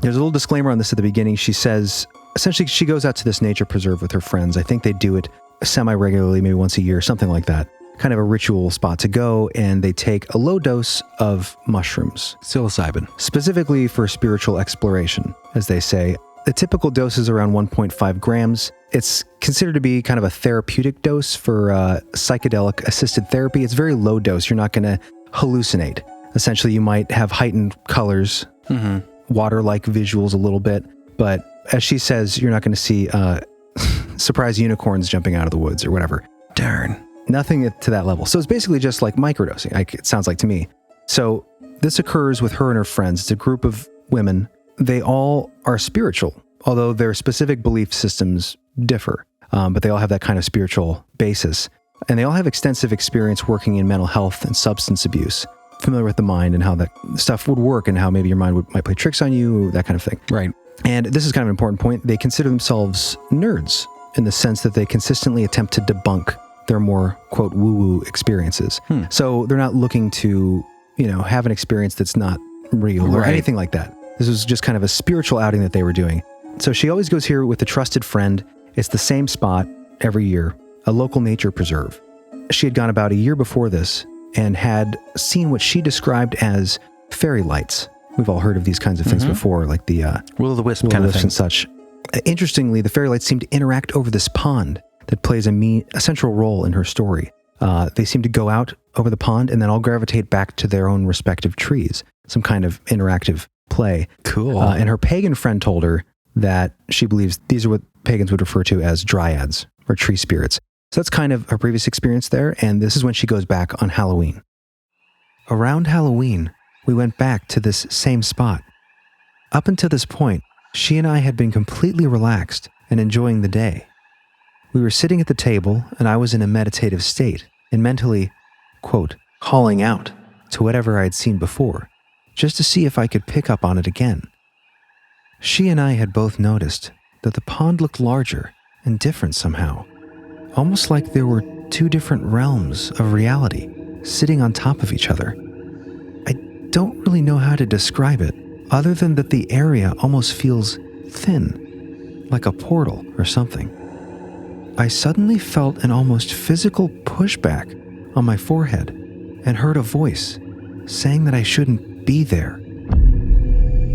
little disclaimer on this at the beginning. She says, essentially, she goes out to this nature preserve with her friends. I think they do it semi-regularly, maybe once a year, something like that. Kind of a ritual spot to go, and they take a low dose of mushrooms. Psilocybin. Specifically for spiritual exploration, as they say. The typical dose is around 1.5 grams. It's considered to be kind of a therapeutic dose for psychedelic assisted therapy. It's very low dose. You're not going to hallucinate. Essentially, you might have heightened colors, water-like visuals a little bit. But as she says, you're not going to see surprise unicorns jumping out of the woods or whatever. Darn. Nothing to that level. So it's basically just like microdosing, it sounds like to me. So this occurs with her and her friends. It's a group of women. They all are spiritual, although their specific belief systems differ, but they all have that kind of spiritual basis. And they all have extensive experience working in mental health and substance abuse, familiar with the mind and how that stuff would work and how maybe your mind might play tricks on you, that kind of thing. Right. And this is kind of an important point. They consider themselves nerds in the sense that they consistently attempt to debunk their more, quote, woo-woo experiences. So they're not looking to, have an experience that's not real or anything like that. This was just kind of a spiritual outing that they were doing. So she always goes here with a trusted friend. It's the same spot every year, a local nature preserve. She had gone about a year before this and had seen what she described as fairy lights. We've all heard of these kinds of things before, like the Will-o'-the-wisp kind of thing and such. Interestingly, the fairy lights seem to interact over this pond that plays a central role in her story. They seem to go out over the pond and then all gravitate back to their own respective trees. Some kind of interactive play. Cool. And her pagan friend told her that she believes these are what pagans would refer to as dryads or tree spirits. So that's kind of her previous experience there, and this is when she goes back on Halloween. Around Halloween, we went back to this same spot. Up until this point, she and I had been completely relaxed and enjoying the day. We were sitting at the table, and I was in a meditative state and mentally, quote, calling out to whatever I had seen before, just to see if I could pick up on it again. She and I had both noticed that the pond looked larger and different somehow, almost like there were two different realms of reality sitting on top of each other. I don't really know how to describe it, other than that the area almost feels thin, like a portal or something. I suddenly felt an almost physical pushback on my forehead and heard a voice saying that I shouldn't be there.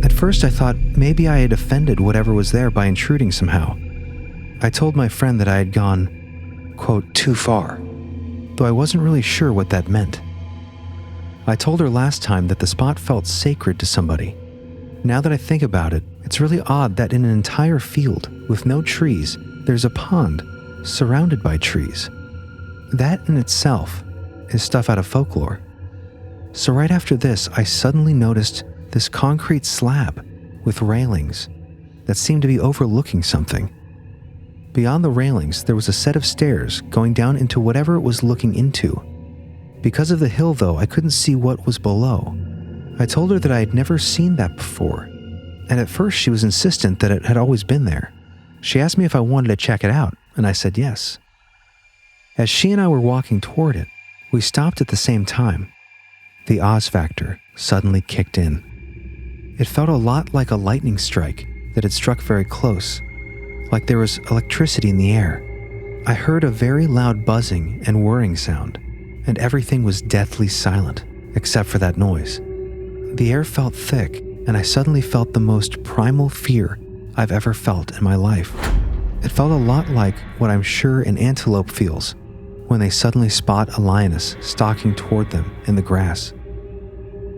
At first I thought maybe I had offended whatever was there by intruding somehow. I told my friend that I had gone, quote, too far, though I wasn't really sure what that meant. I told her last time that the spot felt sacred to somebody. Now that I think about it, it's really odd that in an entire field with no trees, there's a pond surrounded by trees. That in itself is stuff out of folklore. So right after this, I suddenly noticed this concrete slab with railings that seemed to be overlooking something. Beyond the railings, there was a set of stairs going down into whatever it was looking into. Because of the hill, though, I couldn't see what was below. I told her that I had never seen that before, and at first she was insistent that it had always been there. She asked me if I wanted to check it out, and I said yes. As she and I were walking toward it, we stopped at the same time. The Oz factor suddenly kicked in. It felt a lot like a lightning strike that had struck very close, like there was electricity in the air. I heard a very loud buzzing and whirring sound, and everything was deathly silent, except for that noise. The air felt thick, and I suddenly felt the most primal fear I've ever felt in my life. It felt a lot like what I'm sure an antelope feels when they suddenly spot a lioness stalking toward them in the grass.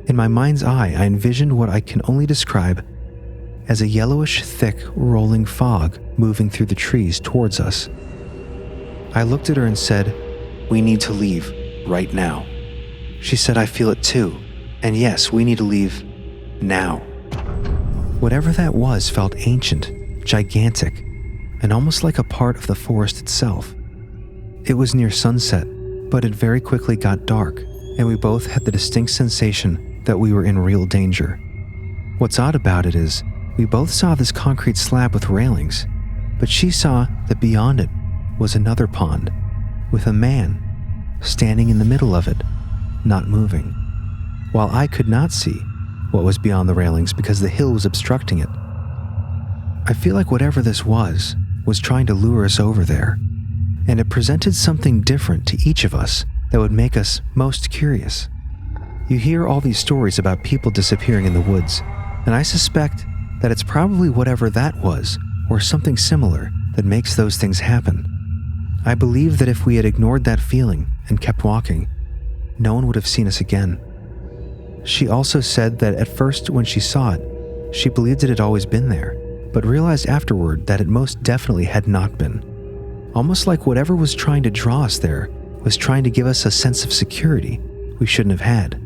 In my mind's eye, I envisioned what I can only describe as a yellowish, thick, rolling fog moving through the trees towards us. I looked at her and said, "We need to leave right now." She said, "I feel it too. And yes, we need to leave now." Whatever that was felt ancient, gigantic, and almost like a part of the forest itself. It was near sunset, but it very quickly got dark, and we both had the distinct sensation that we were in real danger. What's odd about it is, we both saw this concrete slab with railings, but she saw that beyond it was another pond, with a man standing in the middle of it, not moving, while I could not see what was beyond the railings because the hill was obstructing it. I feel like whatever this was trying to lure us over there, and it presented something different to each of us that would make us most curious. You hear all these stories about people disappearing in the woods, and I suspect that it's probably whatever that was, or something similar, that makes those things happen. I believe that if we had ignored that feeling and kept walking, no one would have seen us again. She also said that at first when she saw it, she believed it had always been there, but realized afterward that it most definitely had not been. Almost like whatever was trying to draw us there was trying to give us a sense of security we shouldn't have had.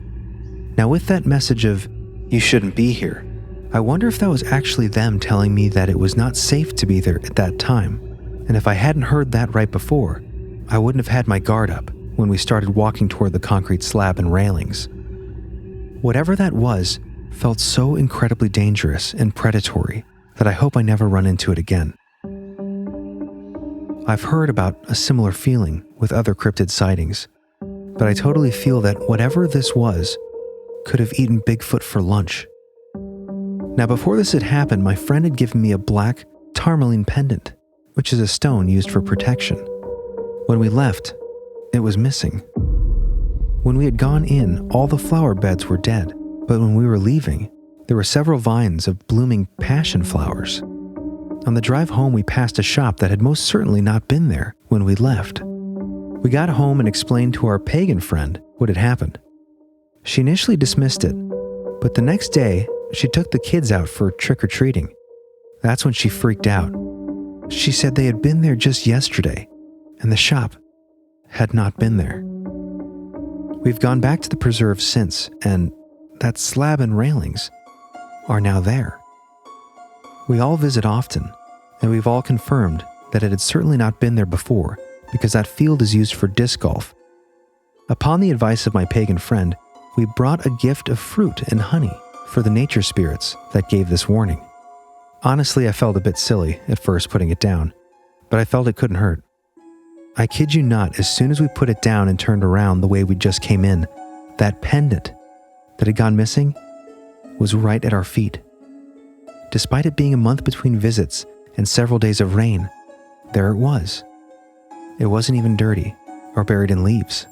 Now with that message of, "You shouldn't be here," I wonder if that was actually them telling me that it was not safe to be there at that time. And if I hadn't heard that right before, I wouldn't have had my guard up when we started walking toward the concrete slab and railings. Whatever that was felt so incredibly dangerous and predatory that I hope I never run into it again. I've heard about a similar feeling with other cryptid sightings, but I totally feel that whatever this was could have eaten Bigfoot for lunch. Now before this had happened, my friend had given me a black tourmaline pendant, which is a stone used for protection. When we left, it was missing. When we had gone in, all the flower beds were dead, but when we were leaving, there were several vines of blooming passion flowers. On the drive home, we passed a shop that had most certainly not been there when we left. We got home and explained to our pagan friend what had happened. She initially dismissed it, but the next day, she took the kids out for trick-or-treating. That's when she freaked out. She said they had been there just yesterday, and the shop had not been there. We've gone back to the preserve since, and that slab and railings are now there. We all visit often, and we've all confirmed that it had certainly not been there before, because that field is used for disc golf. Upon the advice of my pagan friend, we brought a gift of fruit and honey for the nature spirits that gave this warning. Honestly, I felt a bit silly at first putting it down, but I felt it couldn't hurt. I kid you not, as soon as we put it down and turned around the way we just came in, that pendant that had gone missing was right at our feet. Despite it being a month between visits and several days of rain, there it was, It wasn't even dirty or buried in leaves.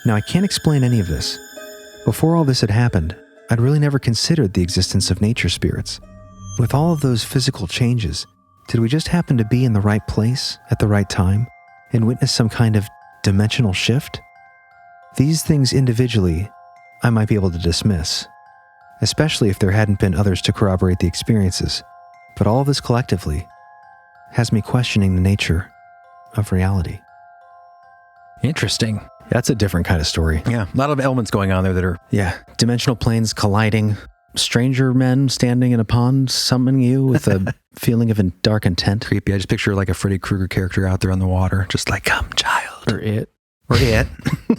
Now, I can't explain any of this. Before all this had happened, I'd really never considered the existence of nature spirits. With all of those physical changes, did we just happen to be in the right place at the right time and witness some kind of dimensional shift? These things individually, I might be able to dismiss, especially if there hadn't been others to corroborate the experiences. But all of this collectively has me questioning the nature of reality. Interesting. That's a different kind of story. Yeah, a lot of elements going on there that are... Yeah, dimensional planes colliding, stranger men standing in a pond summoning you with a feeling of dark intent. creepy. I just picture like a Freddy Krueger character out there on the water, just like, come, child. Or it. Or it.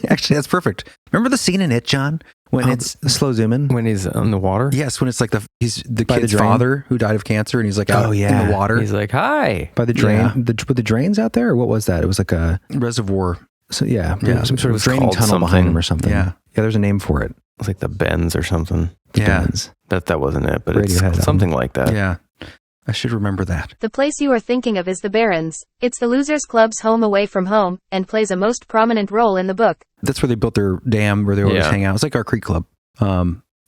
Actually, that's perfect. Remember the scene in It, John? When it's the slow zoom in? When he's on the water? Yes, when it's like he's the By the kid's drain? father who died of cancer, and he's like out in the water. He's like, hi. By the drain? Yeah. Were the drains out there, or what was that? It was like a... Reservoir. So yeah, Yeah, some sort it of was draining called tunnel behind something. him or something. Yeah. Yeah, there's a name for it. It's like the Bends or something. Yeah. Depends. That wasn't it, but Radiohead, it's something like that. Yeah. I should remember that. The place you are thinking of is the Barrens. It's the Losers Club's home away from home, and plays a most prominent role in the book. That's where they built their dam where they always Yeah. hang out. It's like our Creek Club.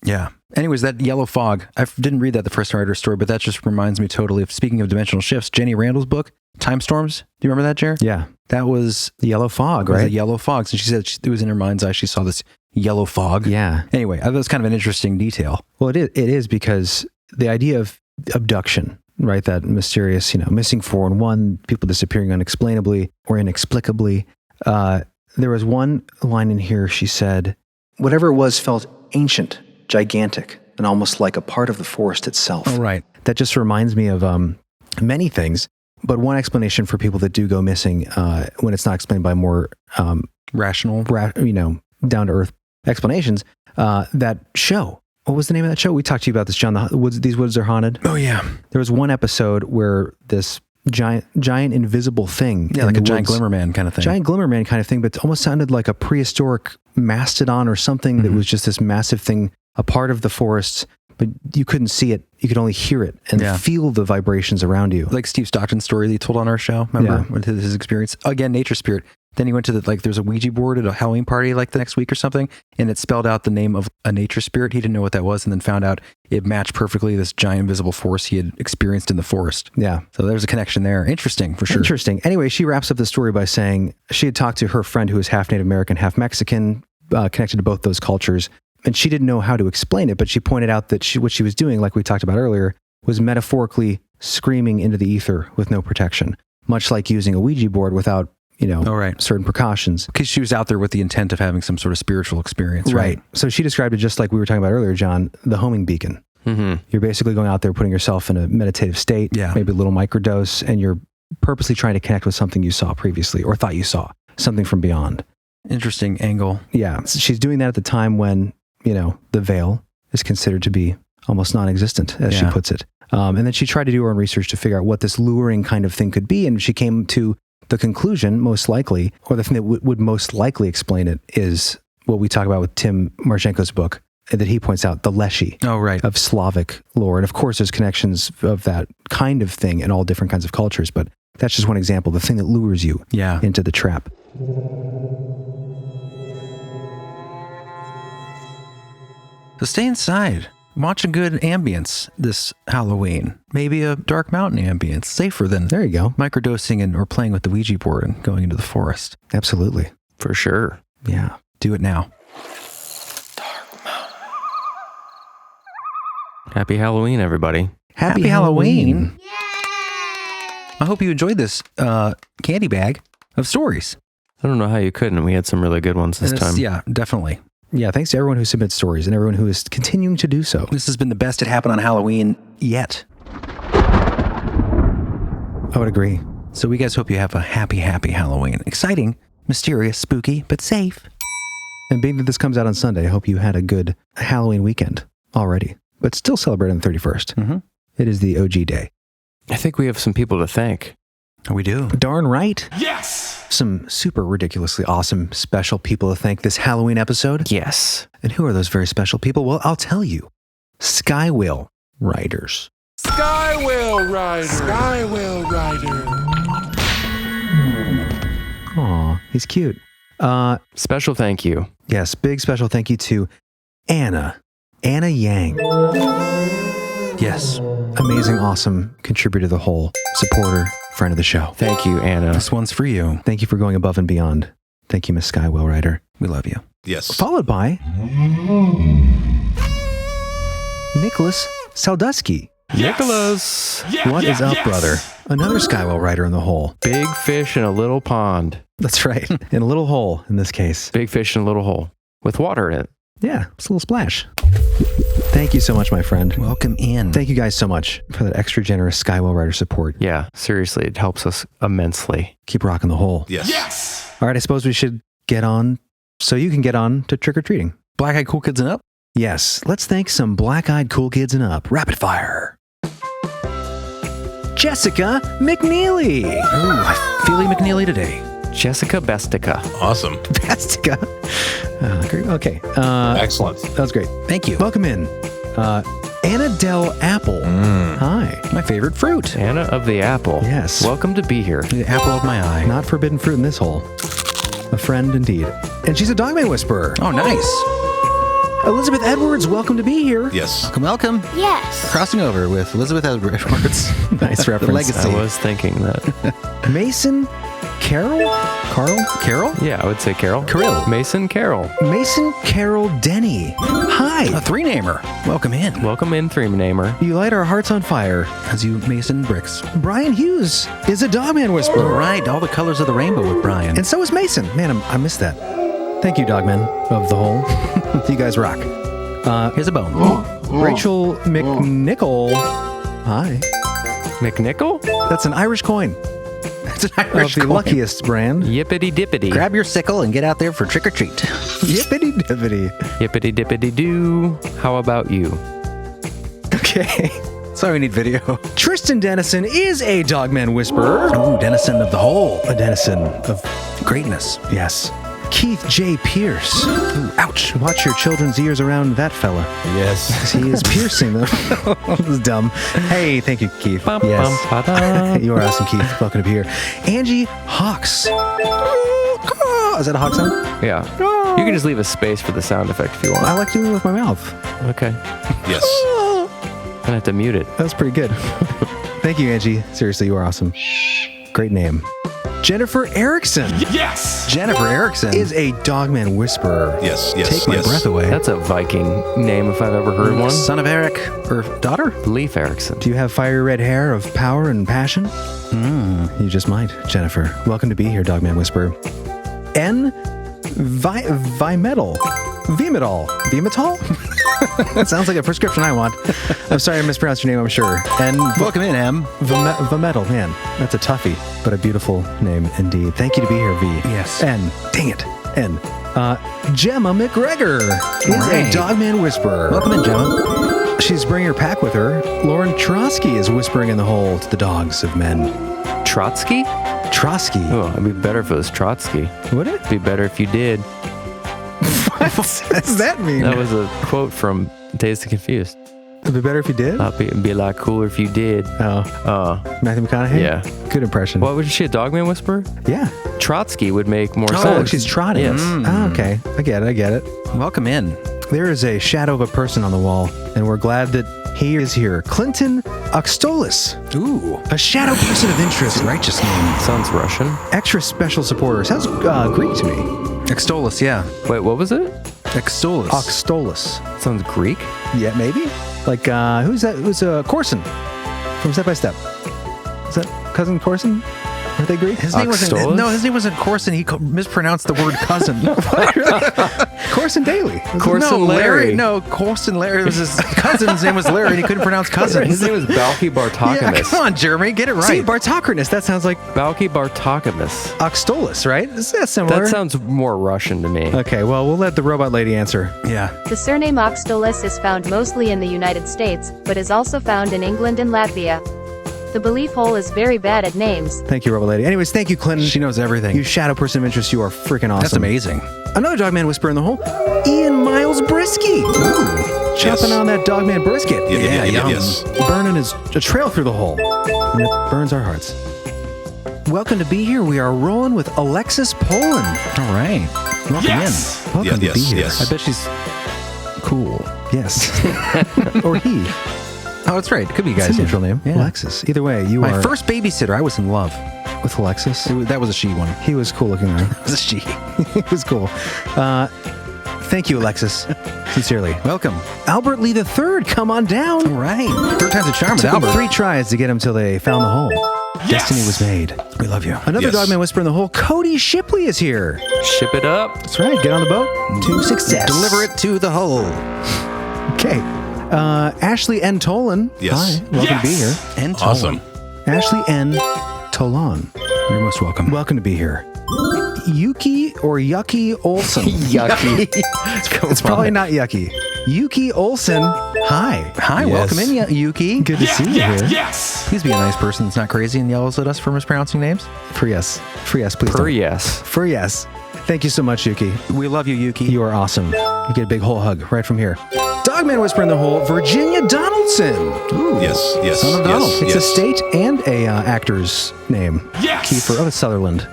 Yeah. Anyways, that yellow fog, I didn't read that the first time I read her story, but that just reminds me totally of, speaking of dimensional shifts, Jenny Randall's book, Time Storms. Do you remember that, Jer? Yeah. That was The yellow fog, was right? a yellow fog. So she said it was in her mind's eye. She saw this yellow fog. Yeah. Anyway, I thought it was kind of an interesting detail. Well, it is because the idea of abduction, right? That mysterious, missing 411, people disappearing unexplainably or inexplicably. There was one line in here. She said, whatever it was felt ancient, gigantic, and almost like a part of the forest itself. Oh, right. That just reminds me of many things. But one explanation for people that do go missing when it's not explained by more Rational. down to earth explanations. That show. What was the name of that show? We talked to you about this, John. These woods are haunted. Oh, yeah. There was one episode where this giant invisible thing. Yeah, in like the a giant woods- glimmer man kind of thing. Giant glimmer man kind of thing, but it almost sounded like a prehistoric mastodon or something that was just this massive thing, a part of the forests, but you couldn't see it. You could only hear it and feel the vibrations around you. Like Steve Stockton's story that he told on our show. Remember with his experience? Again, nature spirit. Then he went to there's a Ouija board at a Halloween party like the next week or something, and it spelled out the name of a nature spirit. He didn't know what that was, and then found out it matched perfectly this giant invisible force he had experienced in the forest. Yeah. So there's a connection there. Interesting, for sure. Interesting. Anyway, she wraps up the story by saying she had talked to her friend who was half Native American, half Mexican, connected to both those cultures, and she didn't know how to explain it, but she pointed out that what she was doing, like we talked about earlier, was metaphorically screaming into the ether with no protection, much like using a Ouija board without, certain precautions. Because she was out there with the intent of having some sort of spiritual experience, right? So she described it just like we were talking about earlier, John, the homing beacon. Mm-hmm. You're basically going out there, putting yourself in a meditative state, maybe a little microdose, and you're purposely trying to connect with something you saw previously or thought you saw, something from beyond. Interesting angle. Yeah. She's doing that at the time when, the veil is considered to be almost non-existent, as she puts it. And then she tried to do her own research to figure out what this luring kind of thing could be. And she came to the conclusion, most likely, or the thing that would most likely explain it, is what we talk about with Tim Marchenko's book, that he points out, the Leshy of Slavic lore. And of course, there's connections of that kind of thing in all different kinds of cultures. But that's just one example, the thing that lures you into the trap. So stay inside. Watch a good ambience this Halloween. Maybe a dark mountain ambience. Safer than there you go. Microdosing or playing with the Ouija board and going into the forest. Absolutely. For sure. Yeah. Do it now. Dark mountain. Happy Halloween, everybody. Happy Halloween. I hope you enjoyed this candy bag of stories. I don't know how you couldn't. We had some really good ones this time. Yeah, definitely. Yeah, thanks to everyone who submits stories and everyone who is continuing to do so. This has been the best it happened on Halloween yet. I would agree. So we guys hope you have a happy Halloween. Exciting, mysterious, spooky, but safe. And being that this comes out on Sunday, I hope you had a good Halloween weekend already, but still celebrate on the 31st. Mm-hmm. It is the OG day. I think we have some people to thank. We do. Darn right. Yes! Some super ridiculously awesome special people to thank this Halloween episode. Yes. And who are those very special people? Well, I'll tell you. Skywhale Riders. Skywhale Rider. Skywhale Rider. Aw, he's cute. Special thank you. Yes, big special thank you to Anna Yang. Yes. Amazing, awesome contributor to the whole, supporter, friend of the show. Thank you, Anna. This one's for you. Thank you for going above and beyond. Thank you, Miss Skywell Rider. We love you. Yes. Followed by Nicholas Saldusky. Nicholas. What is up, brother? Another Skywell Rider in the hole. Big fish in a little pond. That's right. In a little hole in this case. Big fish in a little hole with water in it. Yeah, it's a little splash. Thank you so much, my friend. Welcome in. Thank you guys so much for that extra generous Skywell Rider support. Yeah, seriously, it helps us immensely. Keep rocking the hole. Yes. All right, I suppose we should get on so you can get on to trick-or-treating. Black-eyed cool kids and up? Yes, let's thank some black-eyed cool kids and up. Rapid fire. Jessica McNeely. Ooh, I feel McNeely today. Jessica Bestica. Awesome. Jessica. Great. Okay. Excellent. That was great. Thank you. Welcome in. Anna Del Apple. Hi. My favorite fruit. Anna of the Apple. Yes. Welcome to be here. The apple of my eye. Not forbidden fruit in this hole. A friend indeed. And she's a Dogman Whisperer. Oh, nice. Elizabeth Edwards, welcome to be here. Yes. Welcome, welcome. Yes. Crossing over with Elizabeth Edwards. Nice reference. Legacy. I was thinking that. Mason Carroll? Carol? Yeah, I would say Carol. Carol. Mason Carroll. Mason Carroll Denny. Hi. A three-namer. Welcome in. Welcome in, three-namer. You light our hearts on fire. As you mason bricks. Brian Hughes is a Dogman All Whisperer. right, all the colors of the rainbow with Brian. And so is Mason. Man, I missed that. Thank you, Dogmen of the Hole. You guys rock. Here's a bone. Rachel McNichol. Hi. McNichol? That's an Irish coin. It's an Irish Of the coin. luckiest brand. Yippity dippity. Grab your sickle and get out there for trick or treat. Yippity dippity. Yippity dippity doo. How about you? Okay. Sorry, we need video. Tristan Dennison is a Dogman Whisperer. Ooh, Dennison of the Hole. A Dennison of, Greatness. yes. Keith J. Pierce. Ooh, ouch. Watch your children's ears around that fella. Yes. He is piercing them. That was dumb. Hey, thank you, Keith. Bum, Yes. bum, ba-da. You are awesome, Keith. Welcome to be here. Angie Hawks. Is that a hawk sound? Yeah. You can just leave a space for the sound effect if you want. I like doing it with my mouth. Okay. Yes. I'm gonna have to mute it. That's pretty good. Thank you, Angie. Seriously, you are awesome. Great name. Jennifer Erickson Yes. Jennifer Erickson. is a Dogman Whisperer. Yes. Yes. Take my yes. breath away. That's a Viking name if I've ever heard one. Son of Eric, or daughter? Leif Erikson. Do you have fiery red hair of power and passion? You just might, Jennifer. Welcome to be here, Dogman Whisperer. N. Vimetal. That sounds like a prescription I want. I'm sorry I mispronounced your name, I'm sure. And Welcome in, M. Vimetal, man. That's a toughie, but a beautiful name indeed. Thank you to be here, V. Yes. N. Dang it. N. Gemma McGregor is a Right. Dogman Whisperer. Welcome in, Gemma. She's bringing her pack with her. Lauren Trotsky is whispering in the hole to the dogs of men. Trotsky? Trotsky. Oh, it'd be better if it was Trotsky. Would it? It'd be better if you did. What does that mean? That was a quote from Dazed and Confused. It'd be better if you did? It'd be a lot cooler if you did. Oh, Matthew McConaughey? Yeah. Good impression. What, was she a Dogman Whisperer? Yeah. Trotsky would make more Oh, sense. she's trotting. Yes. Ah, okay. I get it. Welcome in. There is a shadow of a person on the wall, and we're glad that he is here. Clinton Oxtolis. Ooh. A shadow person of interest. Righteous name. Sounds Russian. Extra special supporter. Sounds Greek to me. Extolus, yeah. Wait, what was it? Extolus. Oxtolis. Sounds Greek? Yeah, maybe. Like, who's that? Who's Corson from Step by Step? Is that Cousin Corson? Are they Greek? His name wasn't. Oxtolis? No, his name wasn't Corson. He mispronounced the word cousin. Corson Daly. Corson no, Larry. No, Corson Larry. It was his cousin's name was Larry, and he couldn't pronounce cousin. His name was Balky Yeah, Bartokamus. come on, Jeremy, get it See, right. Bartokrinus. That sounds like Balky Bartokamus. Oxtolis, right? Is that similar? That sounds more Russian to me. Okay, well, we'll let the robot lady answer. Yeah. The surname Oxtolis is found mostly in the United States, but is also found in England and Latvia. The belief hole is very bad at names. Thank you, robot lady. Anyways, thank you, Clinton. She knows everything. You shadow person of interest. You are freaking awesome. That's amazing. Another Dogman Whisperer in the hole. Ian Miles Brisky. Ooh, chopping on that Dogman brisket. Yeah, yum. yes. Burning a trail through the hole. And it burns our hearts. Welcome to Be Here. We are rolling with Alexis Poland. All right. Welcome in. Welcome to Be Here. Yes. I bet she's cool. Yes. Or he. Oh, that's right. It could be a guy's neutral name. Yeah. Alexis. Either way, you are... My first babysitter, I was in love. With Alexis? That was a she one. He was cool looking though. It was a she. He was cool. Thank you, Alexis. Sincerely. Welcome. Albert Lee III, come on down. All right. Third time's a charm with Albert. 3 tries to get him till they found the hole. Yes. Destiny was made. We love you. Another Dogman Whisper in the Hole. Cody Shipley is here. Ship it up. That's right. Get on the boat to success. Deliver it to the hole. Okay. Ashley N. Tolan. Yes. Hi. Welcome to be here. N. Tolan. Awesome. Ashley N. Tolan. You're most welcome. Welcome to be here. Yuki or Yucky Olson. Yucky. It's probably not Yucky. Yuki Olson. Hi. Hi, welcome in, Yuki. Good to see you here. Yes. Please be a nice person that's not crazy and yells at us for mispronouncing names. For yes. For yes, please. For yes. For yes. Thank you so much, Yuki. We love you, Yuki. You are awesome. You get a big whole hug right from here. Dogman Whisper in the Hole, Virginia Donaldson. Ooh. Yes. Son of Donald. It's a state and a actor's name. Yes. Kiefer Sutherland.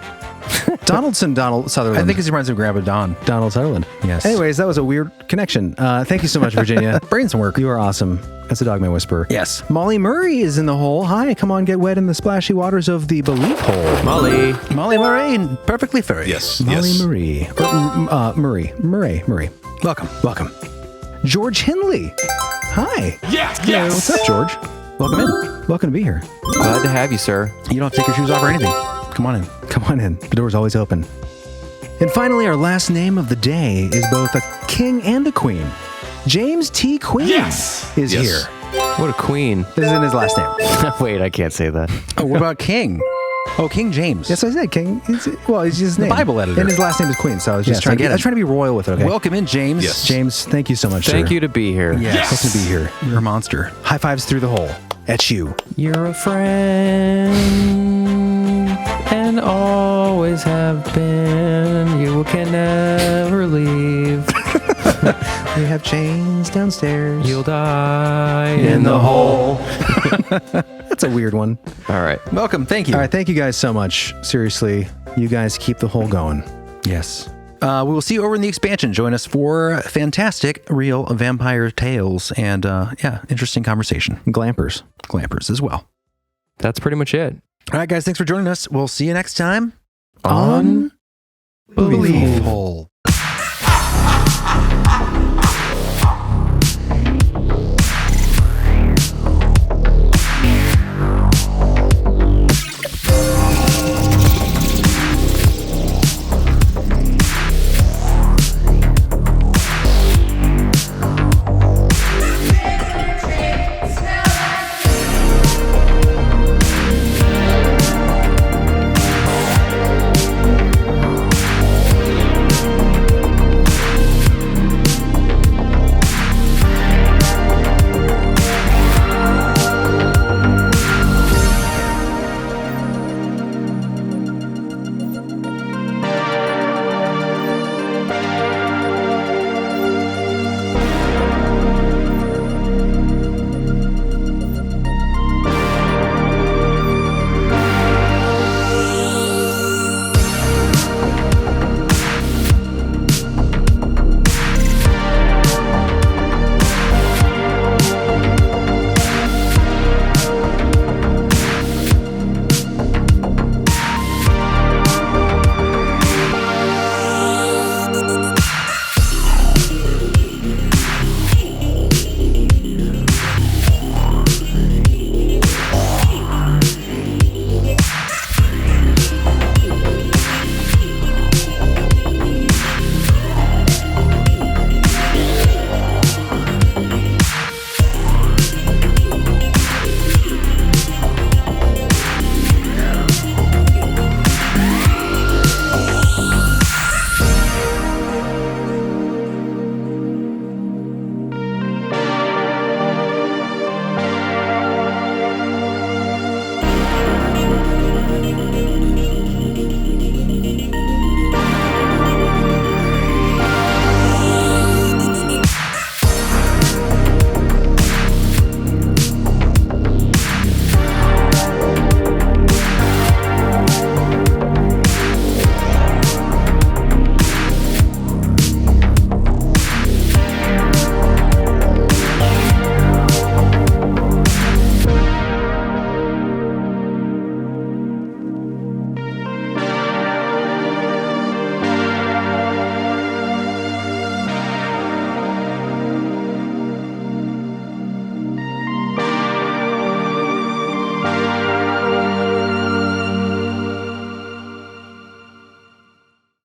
Donaldson Donald Sutherland. I think he reminds me of Grandpa Don. Donald Sutherland. Yes. Anyways, that was a weird connection. Thank you so much, Virginia. Brain some work. You are awesome. That's a Dogman Whisper. Yes. Molly Murray is in the hole. Hi, come on, get wet in the splashy waters of the Belief Hole. Molly Murray, perfectly furry. Yes. Molly Murray. Murray. Welcome. George Hindley. Hi. Yes. Hey, what's up, George? Welcome in. Welcome to be here. Glad to have you, sir. You don't have to take your shoes off or anything. Come on in. Come on in. The door's always open. And finally, our last name of the day is both a king and a queen. James T. Queen is here. What a queen. This is in his last name. Wait, I can't say that. Oh, what about King? Oh, King James. Yes, I said King. It's his name. The Bible editor. And his last name is Queen, so I was just trying to be royal with it, okay? Welcome in, James. Yes. James, thank you so much, Thank you to be here. Yes. Welcome to be here. You're a monster. High fives through the hole. At you. You're a friend and always have been. You can never leave. We have chains downstairs. You'll die in the hole. That's a weird one. All right. Welcome. Thank you. All right. Thank you guys so much. Seriously, you guys keep the hole going. Yes. We will see you over in the expansion. Join us for fantastic, real vampire tales and, interesting conversation. Glampers as well. That's pretty much it. All right, guys. Thanks for joining us. We'll see you next time on Belief Hole.